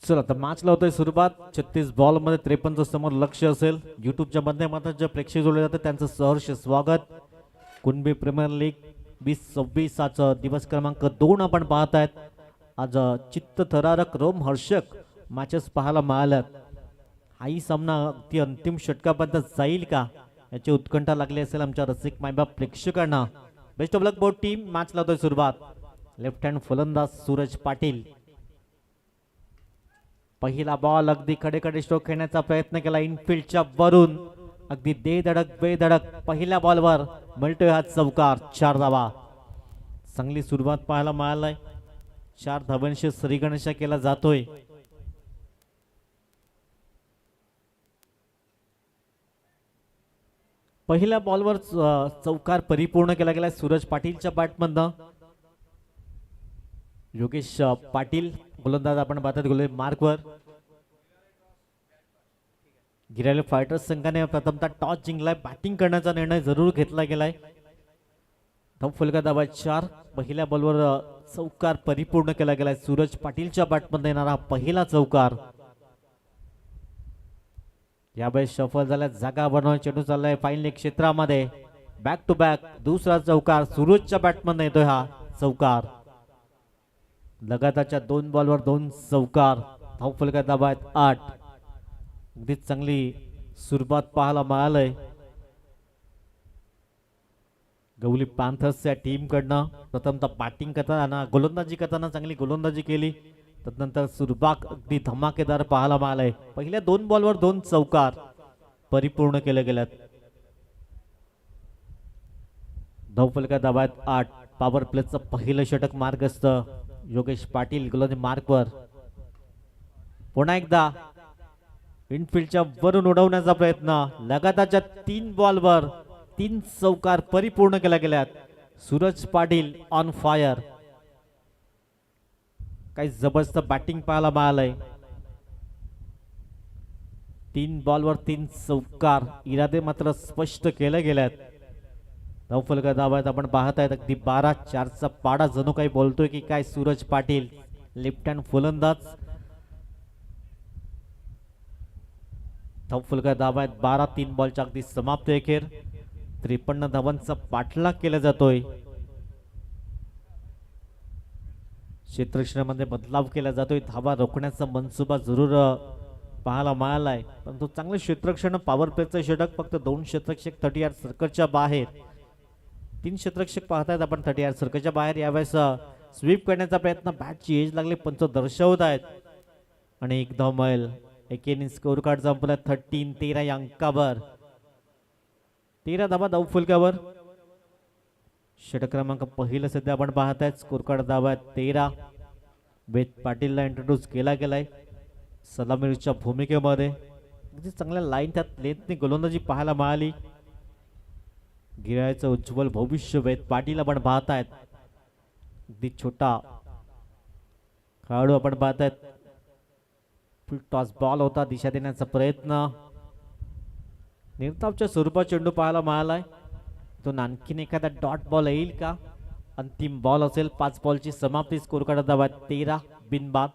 [SPEAKER 2] चला तर मॅच लावतोय सुरुवात. 36 बॉल मध्ये 53 समोर लक्ष असेल. युट्यूबच्या माध्यमातून जे प्रेक्षक जोडले जातात त्यांचं सहर्ष स्वागत. कुणबी प्रीमियर लीग 2026 दिवस क्रमांक 2 आपण पाहत आहेत. आज चित्तथरारक रोमहर्षक मॅचेस पाहायला मिळाल्यात. हाही सामना अगदी अंतिम षटकापर्यंत जाईल का याची उत्कंठा लागली असेल आमच्या रसिक मायबाप प्रेक्षकांना. Best of luck both team. Match लावतोय सुरुवात. लेफ्ट हँड फलंदाज सूरज पाटील. पहिला बॉल अगदी खडेखडे स्ट्रोक खेळण्याचा प्रयत्न केला इनफिल्डच्या वरून. अगदी बेधडक पहिल्या बॉलवर मिळतोय हा चौकार. 4 धावा. चांगली सुरुवात पाहायला मिळालाय. 4 धावांशी श्रीगणेशा केला जातोय. पहिल्या बॉलवर चौकार परिपूर्ण केला गेला सूरज पाटीलच्या बॅटमधनं. योगेश पाटील गोलंदाज आपण पाहतात गोलंदाज मार्कवर. गिराले फायटर्स संघाने प्रथमतः टॉस जिंकलाय. बॅटिंग करण्याचा निर्णय जरूर घेतला गेलाय. फलंदाज 4. पहिल्या बॉलवर चौकार परिपूर्ण केला गेलाय. सूरज पाटीलच्या बॅटमध्ये येणारा पहिला चौकार. यावेळेस सफल झाल्या. जागा बनवून चेंडू चाललाय फाईनल क्षेत्रामध्ये. बॅक टू बॅक दुसरा चौकार. सूरजच्या बॅटमध्ये येतोय हा चौकार. लगातारच्या 2 बॉलवर 2 चौकार. फलंदाज 8. अगदी चांगली सुरुवात पाहायला मिळालंय गवली पॅन्थर्सच्या टीम कडनं. प्रथमतः बॅटिंग करताना गोलंदाजी करताना चांगली गोलंदाजी केली. त्यानंतर सुरुवात अगदी धमाकेदार पाहायला मिळालंय. पहिल्या 2 बॉलवर 2 चौकार परिपूर्ण केले गेल्यात. फलंदाज 8. पॉवर प्लेचं पहिलं षटक मार्गस्थ योगेश पाटील गोलंदाजी मार्कवर. पुन्हा एकदा इनफिल्डच्या वरून उडवण्याचा प्रयत्न. लगातारच्या 3 बॉलवर 3 चौकार परिपूर्ण केल्या गेल्यात. Suraj Patil on fire. काही जबरदस्त बॅटिंग पाहायला मिळालंय. 3 बॉलवर 3 चौकार. इरादे मात्र स्पष्ट केले गेल्यात. फलंदाज आपण पाहत आहेत अगदी 12-4चा पाडा जणू काही बोलतोय की काय सूरज पाटील. लेफ्ट हँड फलंदाज. फलंदाज 12. 3 बॉलच्या अगदी समाप्त अखेर 53 धावांचा पाठलाग केला जातोय. क्षेत्ररक्षणामध्ये बदलाव केला जातोय. धावा रोखण्याचा मनसुबा जरूर पाहायला मिळालाय. परंतु चांगलं क्षेत्ररक्षण. पॉवर प्लेचं षटक. फक्त 2 क्षेत्ररक्षक 30 यार्ड सर्कलच्या बाहेर. 3 क्षेत्ररक्षक पाहतायत आपण 30 यार्ड सर्कलच्या बाहेर. यावेळेस स्वीप करण्याचा प्रयत्न. बॅटची एज लागले पंच दर्शवत आहेत. आणि 1 धाव मिळेल. एकेनी स्कोर कार्ड संपला 13 या अंकावर. 13 धावा फलकावर. षटक क्रमांक पहिलं सध्या आपण पाहत आहेत. Score card 13. वेद पाटीलला इंट्रोड्यूस केला गेलाय सलामीच्या भूमिकेमध्ये. अगदी चांगल्या लाईन त्यात लेथने गोलंदाजी पाहायला मिळाली. गिरायचं उज्ज्वल भविष्य वेद पाटील आपण पाहत आहेत. अगदी छोटा खेळाडू आपण पाहत आहेत. फुल टॉस बॉल होता. दिशा देण्याचा प्रयत्न. निर्धावच्या स्वरूपात चेंडू पाहायला मिळालाय. तो आणखीन एखादा डॉट बॉल येईल का. अंतिम बॉल असेल. 5 बॉलची समाप्ती. Score card 13 बिनबाद.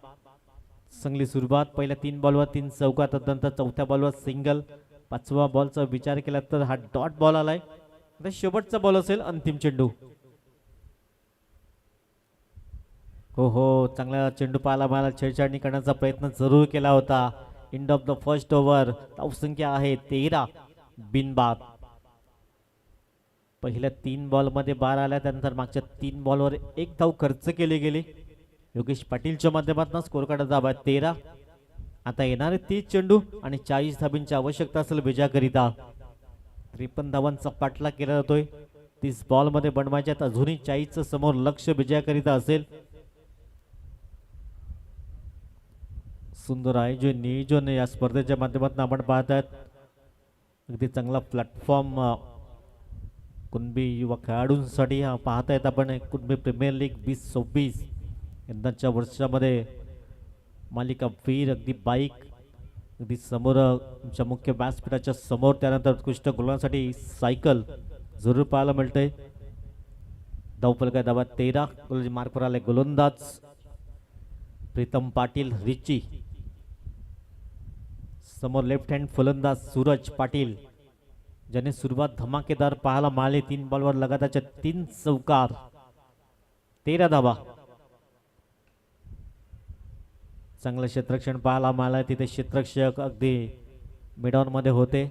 [SPEAKER 2] चांगली सुरुवात. पहिल्या 3 बॉलवर 3 चौकार. त्यानंतर 4थ्या बॉलवर सिंगल. 5व्या बॉलचा विचार केला तर हा डॉट बॉल आलाय. शेवटचा बॉल असेल. अंतिम चेंडू. हो, चांगला चेंडू पाहायला मला छेडछाडणी करण्याचा प्रयत्न जरूर केला होता. End of the first over. धावसंख्या आहे 13 बिनबाद. पहिल्या 3 बॉलमध्ये 12 आल्या, त्यानंतर मागच्या 3 बॉलवर 1 धाव खर्च केली गेली. योगेश पाटीलच्या माध्यमातून स्कोर कार्ड धाव आहे 13. आता येणारे 30 चेंडू आणि 40 धाबींची आवश्यकता असेल विजयाकरिता. 53 धावांचा पाठलाग केला जातोय. 30 बॉलमध्ये बनवायच्यात, अजूनही 40 समोर लक्ष विजयाकरिता असेल. सुंदर आहे जे नियोजन या स्पर्धेच्या माध्यमातून आपण पाहतात. अगदी चांगला प्लॅटफॉर्म कुणबी युवा खेळाडूंसाठी हा पाहतायत आपण. कुणबी प्रीमियर लीग 2026 यंदाच्या वर्षामध्ये मालिका वीर अगदी बाईक अगदी समोर आमच्या मुख्य व्यासपीठाच्या समोर, त्यानंतर उत्कृष्ट गोलंदाजासाठी सायकल जरूर पाहायला मिळते. धावफलक आहे धावा 13. गोलंदाजी मार्कवर आले गोलंदाज प्रीतम पाटील रिची. समोर लेफ्ट हँड फलंदाज सूरज पाटील, ज्याने सुरुवात धमाकेदार पाहायला मिळाली. 3 बॉलवर लगातारच्या 3 चौकार, 13 धावा. चांगलं क्षेत्ररक्षण पाहायला मिळालं. तिथे क्षेत्ररक्षक अगदी मिडॉन मध्ये होते.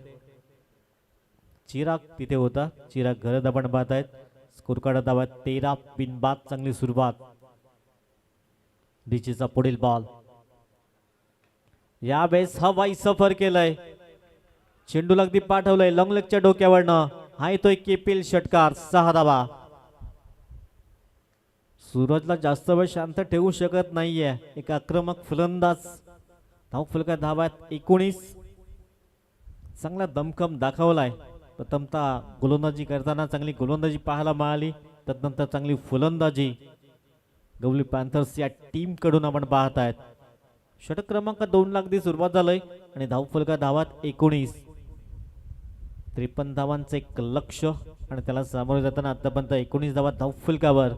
[SPEAKER 2] चिराग तिथे होता. चिराग घरत आपण पाहत आहेत. स्कोर कार्ड धावा 13 बिनबाद. चांगली सुरुवात. डीचीचा पुढील बॉल. यावेळेस हवाई सफर केलंय. चेंडूला अगदी पाठवलंय लॉंगलेगच्या डोक्यावरनं. हा येतोय केपील षटकार. 6 धावा. सूरजला जास्त वेळ शांत ठेवू शकत नाहीये. एक आक्रमक फलंदाज. धावफलकात धावा 19. चांगला दमखम दाखवलाय. प्रथमतः गोलंदाजी करताना चांगली गोलंदाजी पाहायला मिळाली, तदनंतर चांगली फलंदाजी गवली पॅन्थर्स या टीम कडून आपण पाहत आहेत. षटक क्रमांक 2 ला अगदी सुरुवात झालंय आणि धावफलकात धावात 19. 53 धावांचं एक लक्ष आणि त्याला सामोरे जाताना आतापर्यंत 19 धावा धावफलकावर.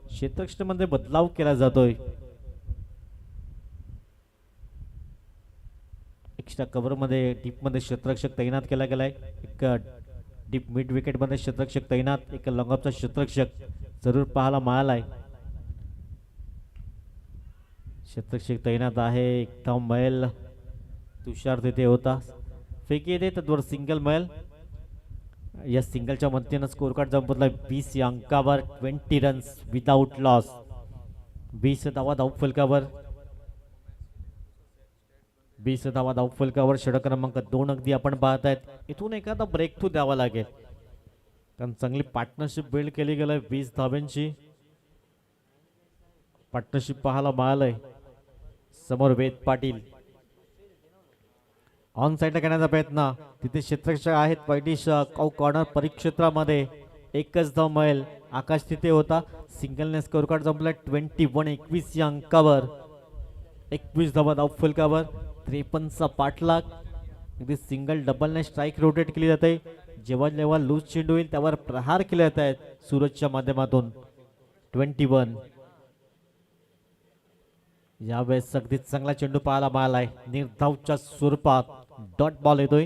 [SPEAKER 2] क्षेत्ररक्षणामध्ये बदलाव केला जातोय. एक्स्ट्रा कव्हर मध्ये डीप मध्ये क्षेत्ररक्षक तैनात केला गेलाय. एक डीप मिड विकेट मध्ये क्षेत्ररक्षक तैनात, एक लॉंगऑफचा क्षेत्ररक्षक जरूर पाहायला मिळालाय. क्षेत्ररक्षक तैनात आहे. एक धाव मैल. तुषार तिथे होता. फेकी येते तद्वर सिंगल मैल. या सिंगलच्या मदतीनं स्कोर कार्ड जाऊन पोहोचला 20 या अंकावर. 20 रन्स विदाउट लॉस. 20 धावा धावफलकावर. 20 धावा धावफलकावर. षटक क्रमांक 2 अगदी आपण पाहत आहेत. इथून एखादा ब्रेक थ्रू द्यावा लागेल, कारण चांगली पार्टनरशिप बिल्ड केली गेली. 20 धाव्यांची पार्टनरशिप पाहायला मिळालंय. समोर वेद पाटील ऑन साईडला करण्याचा प्रयत्न. तिथे क्षेत्ररक्षक आहेत पैटिश कॉर्नर परिक्षेत्रामध्ये. एकच धाव मिळेल. आकाश तिथे होता. सिंगलने स्कोर कार्ड जमला 21 या अंकावर. 21 धावा धावफलकावर. 53चा पाठलाग. अगदी सिंगल डबलने स्ट्राईक रोटेट केली जाते. जेव्हा जेव्हा लूज चेंडू होईल त्यावर प्रहार केले जात आहेत सूरजच्या माध्यमातून. 21. यावेळेस अगदी चांगला चेंडू पाहायला मिळालाय. निर्धावच्या स्वरूपात डॉट बॉल येतोय.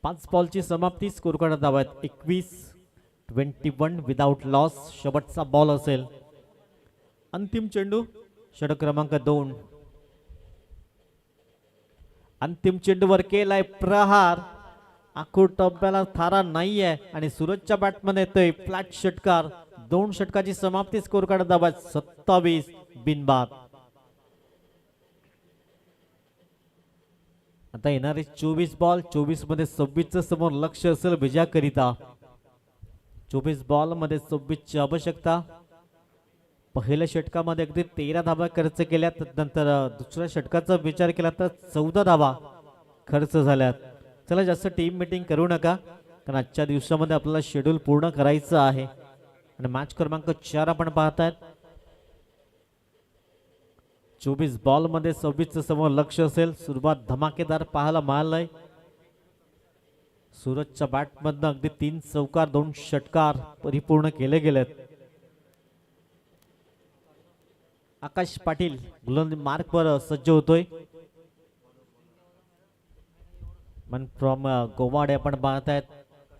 [SPEAKER 2] 5 बॉलची समाप्ती. स्कोर कार्ड धावा 21. 21 विदाउट लॉस. शेवटचा बॉल असेल. अंतिम चेंडू षटक क्रमांक 2. अंतिम चेंडूवर केलाय प्रहार. आखूड टप्प्याला थारा नाहीये आणि सूरजच्या बॅटमध्ये येतोय फ्लॅट षटकार. 2 षटकाची समाप्ती. स्कोर कार्ड धावा 27 बिनबाद. आता येणारे 24 बॉल. 24 मध्ये 26चं समोर लक्ष असेल विजयाकरिता. 24 बॉल मध्ये 26ची आवश्यकता. पहिल्या षटकामध्ये अगदी 13 धावा खर्च केल्या. नंतर दुसऱ्या षटकाचा विचार केला तर 14 धावा खर्च झाल्यात. चला जास्त टीम मीटिंग करू नका, कारण आजच्या दिवसामध्ये आपल्याला शेड्यूल पूर्ण करायचं आहे. आणि मॅच क्रमांक 4 आपण पाहतायत. 24 बॉल मध्ये 26चं समोर लक्ष असेल. सुरुवात धमाकेदार पाहायला मिळालंय. सूरजच्या बॅटमधनं अगदी 3 चौकार 2 षटकार परिपूर्ण केले गेलेत. आकाश पाटील गोलंदाजी मार्कवर सज्ज होतोय. मन फ्रॉम गोवाडे आपण पाहतायत.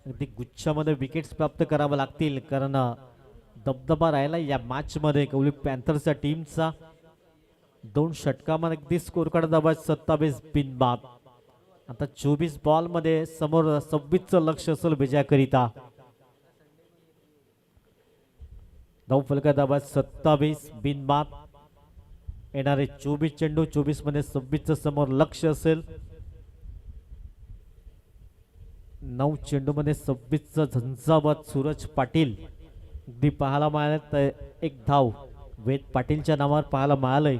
[SPEAKER 2] अगदी गुच्छामध्ये विकेट्स प्राप्त करावं लागतील, कारण दबदबा राहिला या मॅच मध्ये कवळी पॅन्थर्सच्या टीमचा 2 षटकामध्ये अगदी स्कोर कार्ड दाबा 27 बिनबाद. आता 24 बॉल मध्ये समोर 26चं लक्ष असेल विजयाकरिता. धावफलका दाबा 27 बिनबाद. येणारे 24 चेंडू 24 मध्ये 26चं समोर लक्ष असेल. 9 चेंडू मध्ये 26चं झंझावत सूरज पाटील अगदी पाहायला मिळालं. तर एक धाव वेद पाटीलच्या नावावर पाहायला मिळालंय.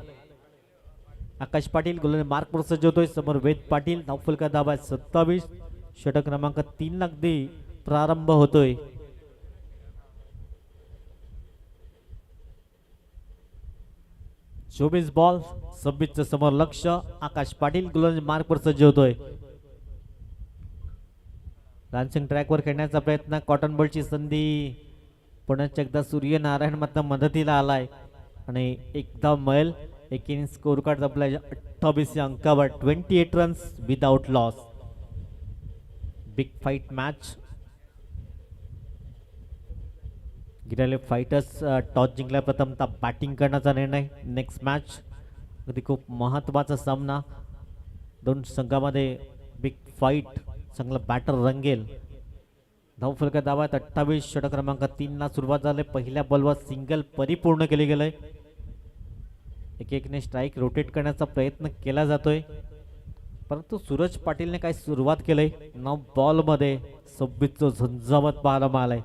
[SPEAKER 2] आकाश पाटील गोलंदाज मार्कवर सज्ज होतोय. समोर वेद पाटील. धावफलका दाबा 27. षटक क्रमांक 3 अगदी प्रारंभ होतोय. चोवीस बॉल 26चं समोर लक्ष. आकाश पाटील गोलंदाज मार्कवर सज्ज होतोय. डान्सिंग ट्रॅकवर खेळण्याचा प्रयत्न. कॉटन बॉलची संधी. पुण्याच्या एकदा सूर्यनारायण मात्र मदतीला आलाय आणि एकदा मैल. एकीने स्कोर कार्ड आपल्या 28 या अंकावर 28 runs without loss. Big fight match. गिराले फायटर्स टॉस जिंकल्या प्रथमतः बॅटिंग करण्याचा निर्णय. नेक्स्ट मॅच अगदी खूप महत्त्वाचा सामना. 2 संघामध्ये बिग फाईट. चांगला बॅटर रंगेल. धावफलका दाबात 28. षटक क्रमांक 3 ला सुरुवात झाली. पहिल्या बॉलवर सिंगल परिपूर्ण केले गेले. एक स्ट्राईक रोटेट करण्याचा प्रयत्न केला जातोय परंतु सूरज पाटीलने काय सुरुवात केली. 9 बॉल मध्ये 26चं झंझावत पाहायला मिळालंय.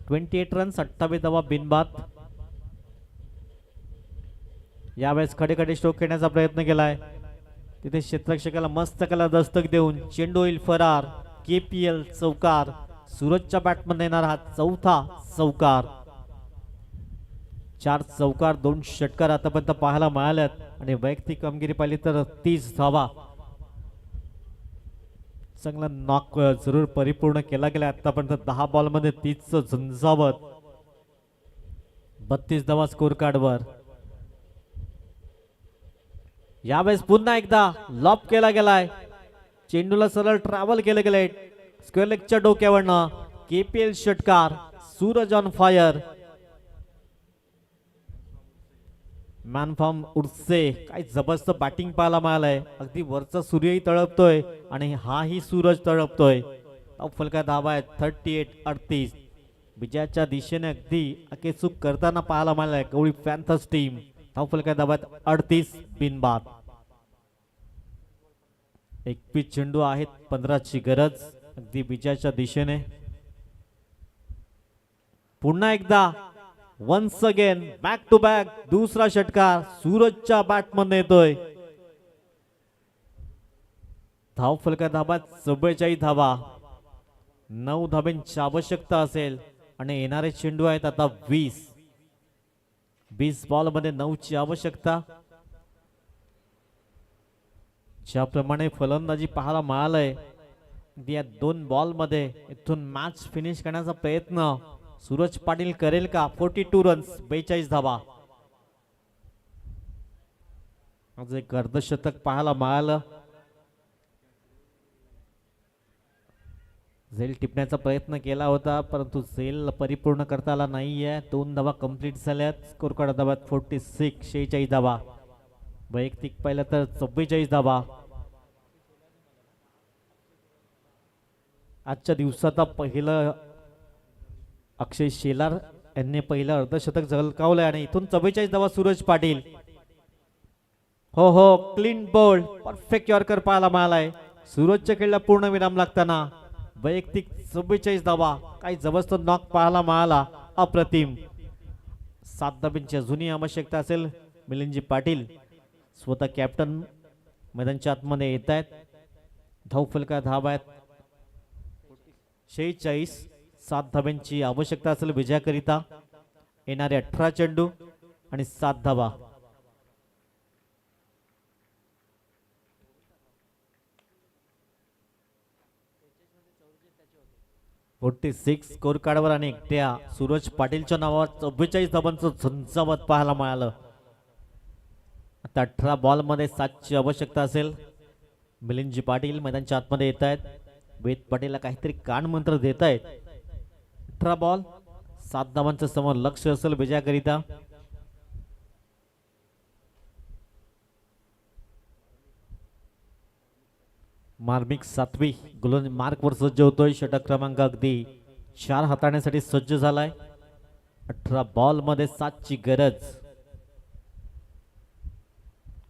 [SPEAKER 2] 28 रन्स 28 धावा बिनबाद. यावेळेस खडे स्ट्रोक खेळण्याचा प्रयत्न केलाय. तिथे क्षेत्ररक्षकाला मस्त कला दस्तक देऊन चेंडू होईल फरार. KPL चौकार. सूरजच्या बॅटमध्ये येणार हा 4था चौकार. 4 चौकार 2 षटकार आतापर्यंत पाहायला मिळाल्यात आणि वैयक्तिक कामगिरी पाहिली तर 30 धावा. चांगला नॉक जरूर परिपूर्ण केला गेला आतापर्यंत. 10 बॉल मध्ये 30चं झंझावत. 32 धावा स्कोर कार्डवर. यावेळेस पुन्हा एकदा लॉप केला गेलाय. चेंडूला सरळ ट्रॅव्हल केलं गेलंय स्क्वेअर लेगच्या डोक्यावरनं. KPL षटकार. Suraj on fire. Man from उडसे. काय जबरदस्त बॅटिंग पाहायला मिळालंय. अगदी वरचा सूर्यही तळपतोय आणि हाही सूरज तळपतोय. फलका धावा आहे 38-38. विजयाच्या दिशेने अगदी अकेचूक करताना पाहायला मिळालंय कवळी पॅन्थर्स टीम. फलका धावात 38 बिनबाद. 21 चेंडू आहेत. 15ची गरज अगदी विजयाच्या दिशेने. पुन्हा एकदा once again back to back दुसरा षटकार सूरजच्या बॅटमध्ये येतोय. धावफलका धावा 44 धावा. 9 धाब्यांची आवश्यकता असेल आणि येणारे चेंडू आहेत आता 20 बॉल मध्ये 9ची आवश्यकता. ज्याप्रमाणे फलंदाजी पाहायला मिळालंय या 2 बॉल मध्ये इथून मॅच फिनिश करण्याचा प्रयत्न सूरज पाटील करेल का. 42 रन्स 42 धावा. आज एक अर्धशतक पाहायला मिळालं. झेल टिपण्याचा प्रयत्न केला होता परंतु झेल परिपूर्ण करता आला नाहीये. 2 धावा कंप्लीट झाल्यात. स्कोर कार्ड धावात 46 46 धावा. वैयक्तिक पाहिलं तर 44 धावा. आजच्या दिवसाचा पहिलं अक्षय शेलार यांनी पहिलं अर्धशतक झळकावलंय आणि इथून 44 धावा सूरज पाटील. हो क्लीन बोल्ड परफेक्ट यॉर्कर पाहायला मिळालाय. सूरजच्या खेळला पूर्ण विराम लागताना वैयक्तिक 44 धावा. काही जबरदस्त नॉक पाहायला मिळाला. अप्रतिम. 7 धाब्यांची अजूनही आवश्यकता असेल. मिलिंदजी पाटील स्वतः कॅप्टन मैदानच्या आतमध्ये येत आहेत. धावफलका धावा आहेत 46. 7 धाब्यांची आवश्यकता असेल विजयाकरिता. येणारे 18 चेंडू आणि 7 धावा. स्कोर कार्डवर आणि एकट्या सूरज पाटीलच्या नावावर 44 धाबांचं झंझावत पाहायला मिळालं. आता 18 बॉल मध्ये 7ची आवश्यकता असेल. मिलिंदजी पाटील मैदानच्या आतमध्ये येत आहेत. वेद पाटीलला काहीतरी कान मंत्र देत आहेत. 18 बॉल 7 धावांचं समोर लक्ष असेल विजयाकरिता. मार्मिक सातवी गोलंदाज मार्कवर सज्ज होतोय. षटक क्रमांक अगदी 4 हाताळण्यासाठी सज्ज झालाय. 18 बॉल मध्ये 7 ची गरज.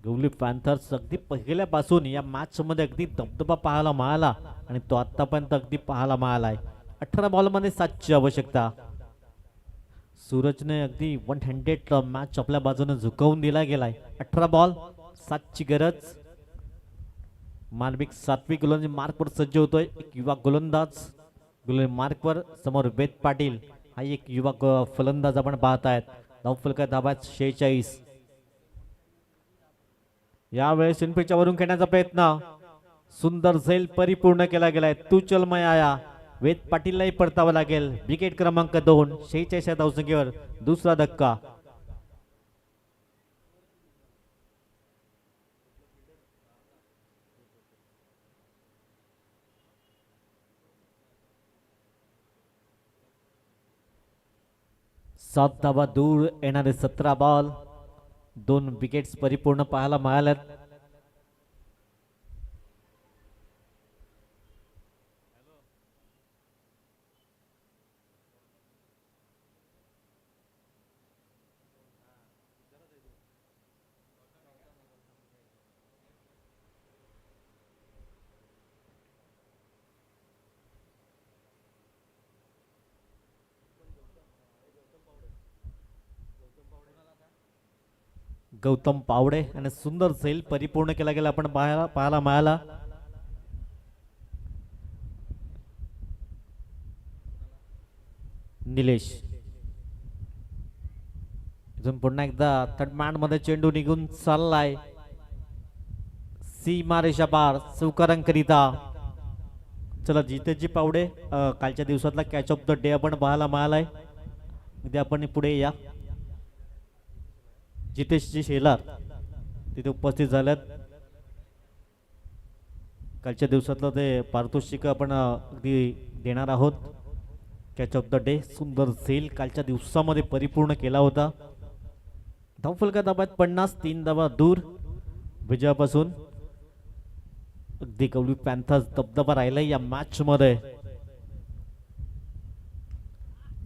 [SPEAKER 2] गवली पॅन्थर्स अगदी पहिल्यापासून या मॅच मध्ये अगदी दबदबा पाहायला मिळाला आणि तो आतापर्यंत अगदी पाहायला मिळालाय. 18 बॉल मध्ये 7 ची आवश्यकता. सूरजने अगदी 100 मॅच आपल्या बाजूने झुकवून दिला गेलाय. 18 बॉल 7 ची गरज. मार्मिक सात्विक गोलंदाज मार्कवर सज्ज होतोय. एक युवा गोलंदाज गोलंदाज मार्कवर. समोर वेद पाटील हा एक युवा फलंदाज आपण पाहतायत. धावफलका धाब्यात 46. यावेळेस इनपिचच्या वरून खेळण्याचा प्रयत्न सुंदर झेल परिपूर्ण केला गेलाय. तू चल मैं आया. वेद पाटीललाही परतावं लागेल. विकेट क्रमांक 2. 46 या धावसंख्येवर दुसरा धक्का. सात धावा दूर येणारे 17 बॉल. 2 विकेट्स परिपूर्ण पाहायला मिळाल्यात. गौतम पावडे आणि सुंदर झेल परिपूर्ण केला गेला आपण पाहायला मिळाला. निलेश इथून पुन्हा एकदा थर्ड मॅन मध्ये चेंडू निघून चाललाय. सीमा रेषा पार चौकारांकरिता. चला जितेशजी पावडे कालच्या दिवसातला कॅच ऑफ द डे आपण पाहायला मिळालाय. उद्या आपण पुढे या. जितेशजी शेलार तिथे उपस्थित झाल्यात. कालच्या दिवसातलं ते पारितोषिक आपण अगदी देणार आहोत. कॅच ऑफ द डे सुंदर झेल कालच्या दिवसामध्ये परिपूर्ण केला होता. धावफलका धाब्यात 50. 3 धावा दूर विजयापासून. अगदी कवली पॅन्थर्स दबदबा राहिला या मॅच मध्ये.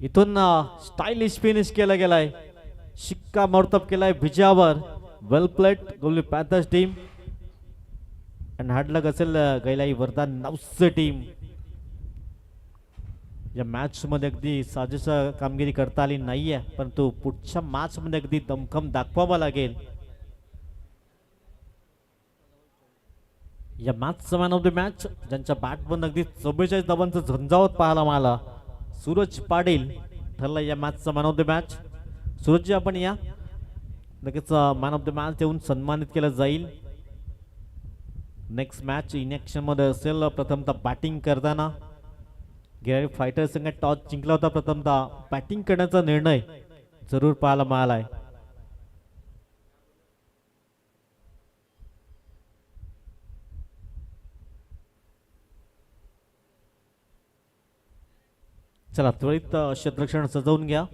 [SPEAKER 2] इथून स्टायलिश फिनिश केला गेलाय. शिक्का मोर्तब केलाय विजयावर. वेल प्लेट गोलंदाज पॅन्थर्स टीम. आणि हार्डलक असेल गैलाई वरदान नाऊसचे टीम. या मॅच मध्ये अगदी साजेसा कामगिरी करता आली नाहीये, परंतु पुढच्या मॅच मध्ये अगदी दमखम दाखवावा लागेल. या मॅचचा मॅन ऑफ द मॅच ज्यांच्या बॅट बंद अगदी 44 धावांचं झंझावत पाहायला मिळाला, सूरज पाटील ठरला या मॅचचा man of the match. Surajji आपण या, लगेच मॅन ऑफ द मॅच देऊन सन्मानित केलं जाईल. नेक्स्ट मॅच इन ॲक्शन मध्ये असेल. प्रथमतः बॅटिंग करताना गिरारी फायटर संघ टॉस जिंकला होता. प्रथमतः बॅटिंग करण्याचा निर्णय जरूर पाहायला मिळालाय. चला त्वरित क्षेत्ररक्षण सजवून घ्या.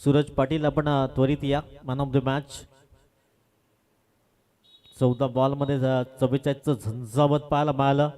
[SPEAKER 2] सूरज पाटील आपण त्वरित या. Man of the match. 14 ball मध्ये 44चं झंझावत पाहायला मिळालं.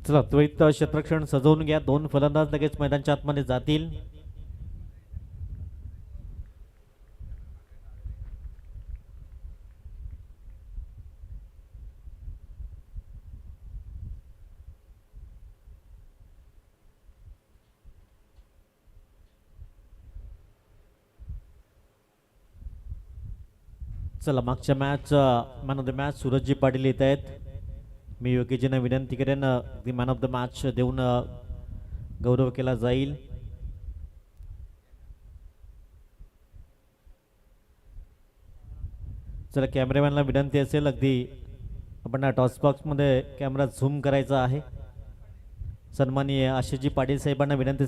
[SPEAKER 2] चला त्वरित क्षेत्ररक्षण सजवून घ्या. 2 फलंदाज लगेच मैदानाच्या आतमध्ये जातील. चला मागच्या match man of the match सूरजजी पाटील येत आहेत. मी योगीजींना विनंती करेन the man of the match देऊन गौरव केला जाईल. चला कॅमेरामॅनला विनंती असेल अगदी आपण टॉस बॉक्समध्ये कॅमेरा झूम करायचा आहे. सन्माननीय आशिषजी पाटील साहेबांना विनंती असेल